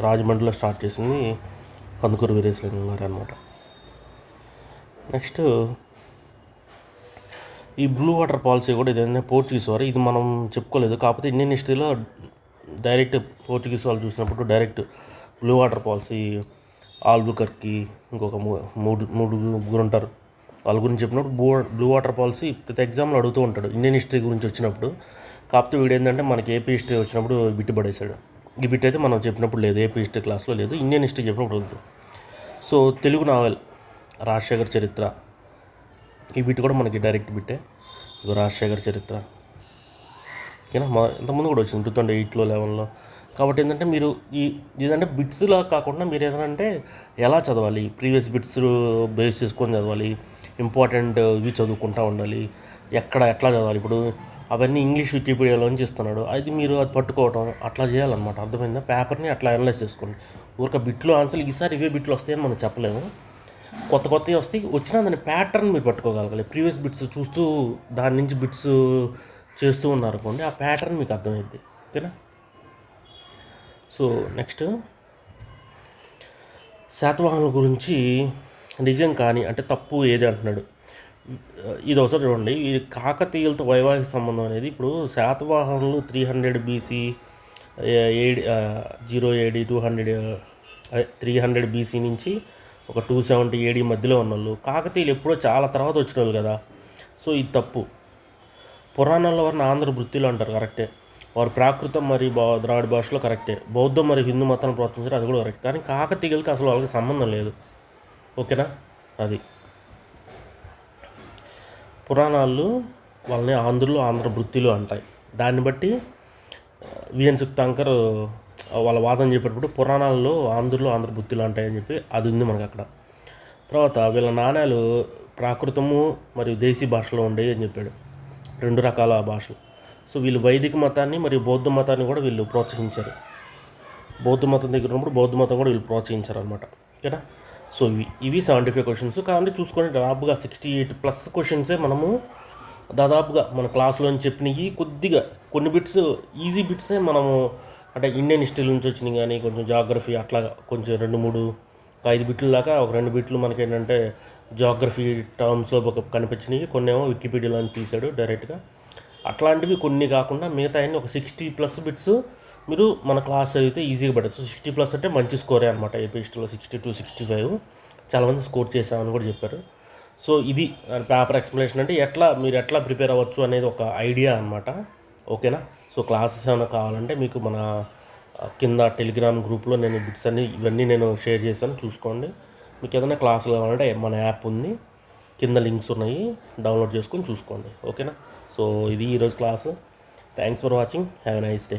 రాజమండ్రిలో స్టార్ట్ చేసింది కందుకూరి వీరేశలింగం గారు అనమాట. నెక్స్ట్ ఈ బ్లూ వాటర్ పాలసీ కూడా ఇదేంటంటే పోర్చుగీస్ వారు, ఇది మనం చెప్పుకోలేదు. కాకపోతే ఇండియన్ హిస్టరీలో డైరెక్ట్ పోర్చుగీస్ వాళ్ళు చూసినప్పుడు డైరెక్ట్ బ్లూ వాటర్ పాలసీ ఆల్బుకర్కి ఇంకొక ముగ్గురు ఉంటారు, వాళ్ళ గురించి చెప్పినప్పుడు బ్లూ వాటర్ పాలసీ ప్రతి ఎగ్జామ్లో అడుగుతూ ఉంటాడు ఇండియన్ హిస్టరీ గురించి వచ్చినప్పుడు. కాకపోతే వీడు ఏంటంటే మనకి ఏపీ హిస్టరీ వచ్చినప్పుడు బిట్టు పడేశాడు. ఈ బిట్ అయితే మనం చెప్పినప్పుడు లేదు, ఏపీ హిస్టరీ క్లాస్లో లేదు, ఇండియన్ హిస్టరీ చెప్పినప్పుడు వద్దు. సో తెలుగు నావెల్ రాజశేఖర్ చరిత్ర, ఈ బిట్ కూడా మనకి డైరెక్ట్ బిట్టే. ఇగో రాజశేఖర్ చరిత్ర, ఓకేనా. ఇంతకుముందు కూడా వచ్చింది 2008లో 11లో. కాబట్టి ఏంటంటే మీరు ఇదంటే బిట్స్లా కాకుండా మీరు ఏంటంటే ఎలా చదవాలి, ప్రీవియస్ బిట్స్ బేస్ చేసుకొని చదవాలి, ఇంపార్టెంట్ ఇవి చదువుకుంటూ ఉండాలి, ఎట్లా చదవాలి. ఇప్పుడు అవన్నీ ఇంగ్లీష్ వికీపీడియాలోంచి ఇస్తున్నాడు, అది మీరు అది పట్టుకోవడం అట్లా చేయాలన్నమాట. అర్థమైందా? పేపర్ని అట్లా అనలైజ్ చేసుకోండి. ఊరిక బిట్లో ఆన్సర్లు ఈసారి ఇవే బిట్లు వస్తాయని మనం చెప్పలేము, కొత్తవి వస్తాయి. వచ్చినా దాని ప్యాటర్న్ మీరు పట్టుకోగలగాలి. ప్రీవియస్ బిట్స్ చూస్తూ దాని నుంచి బిట్స్ చేస్తూ ఉన్నారనుకోండి, ఆ ప్యాటర్న్ మీకు అర్థమైంది, ఓకేనా. సో నెక్స్ట్ శాతవాహనుల గురించి నిజం కానీ అంటే తప్పు ఏది అంటున్నాడు. ఇది ఒకసారి చూడండి. ఈ కాకతీయులతో వైవాహిక సంబంధం అనేది, ఇప్పుడు శాతవాహనులు 300 BC, 0 AD 300 BC నుంచి ఒక 270 AD మధ్యలో ఉన్నోళ్ళు. కాకతీయులు ఎప్పుడో చాలా తర్వాత వచ్చిన వాళ్ళు కదా. సో ఇది తప్పు. పురాణాల్లో వారిని ఆంధ్ర వృత్తిలో అంటారు, కరెక్టే. వారు ప్రాకృతం మరియు ద్రావిడ భాషలో కరెక్టే. బౌద్ధం మరియు హిందూ మతాన్ని ప్రోత్సహించారు, అది కూడా కరెక్ట్. కానీ కాకతీయులకి అసలు వాళ్ళకి సంబంధం లేదు, ఓకేనా. అది పురాణాలు వాళ్ళని ఆంధ్ర వృత్తిలో అంటాయి. దాన్ని బట్టి విఎన్ సుక్తాంకర్ వాళ్ళ వాదన చెప్పేటప్పుడు పురాణాల్లో ఆంధ్ర వృత్తిలో అంటాయని చెప్పి అది ఉంది మనకు అక్కడ. తర్వాత వీళ్ళ నాణ్యాలు ప్రాకృతము మరియు దేశీ భాషలో ఉండేవి అని చెప్పాడు, 2 రకాల భాషలు. సో వీళ్ళు వైదిక మతాన్ని మరియు బౌద్ధ మతాన్ని కూడా వీళ్ళు ప్రోత్సహించారు. బౌద్ధ మతం దగ్గర ఉన్నప్పుడు బౌద్ధ మతం కూడా వీళ్ళు ప్రోత్సహించారు అనమాట, ఓకేనా. సో ఇవి 75 క్వశ్చన్స్. కాబట్టి చూసుకొని దాదాపుగా 68+ క్వశ్చన్సే మనము దాదాపుగా మన క్లాస్లో చెప్పినవి. కొద్దిగా కొన్ని బిట్స్ ఈజీ బిట్సే మనము అంటే ఇండియన్ హిస్టరీ నుంచి వచ్చినాయి, కానీ కొంచెం జాగ్రఫీ అట్లా కొంచెం 2-3 5 బిట్లు దాకా, ఒక 2 బిట్లు మనకి ఏంటంటే జాగ్రఫీ టర్మ్స్లో ఒక కనిపించినవి, కొన్ని ఏమో వికీపీడియాలో తీశాడు డైరెక్ట్గా. అట్లాంటివి కొన్ని కాకుండా మిగతా అన్ని ఒక 60+ బిట్స్ మీరు మన క్లాస్ అయితే ఈజీగా పడచ్చు. 60+ అంటే మంచి స్కోరే అనమాట. ఏపీ హిస్టరీలో 62-65 చాలామంది స్కోర్ చేశామని కూడా చెప్పారు. సో ఇది పేపర్ ఎక్స్ప్లెనేషన్ అంటే మీరు ఎట్లా ప్రిపేర్ అవ్వచ్చు అనేది ఒక ఐడియా అనమాట, ఓకేనా. సో క్లాసెస్ ఏమైనా కావాలంటే మీకు మన కింద టెలిగ్రామ్ గ్రూప్లో నేను బిట్స్ ఇవన్నీ నేను షేర్ చేశాను, చూసుకోండి. మీకు ఏదైనా క్లాసులు కావాలంటే మన యాప్ ఉంది, కింద లింక్స్ ఉన్నాయి, డౌన్లోడ్ చేసుకొని చూసుకోండి, ఓకేనా. సో ఇది ఈరోజు class. Thanks for watching. Have a nice day.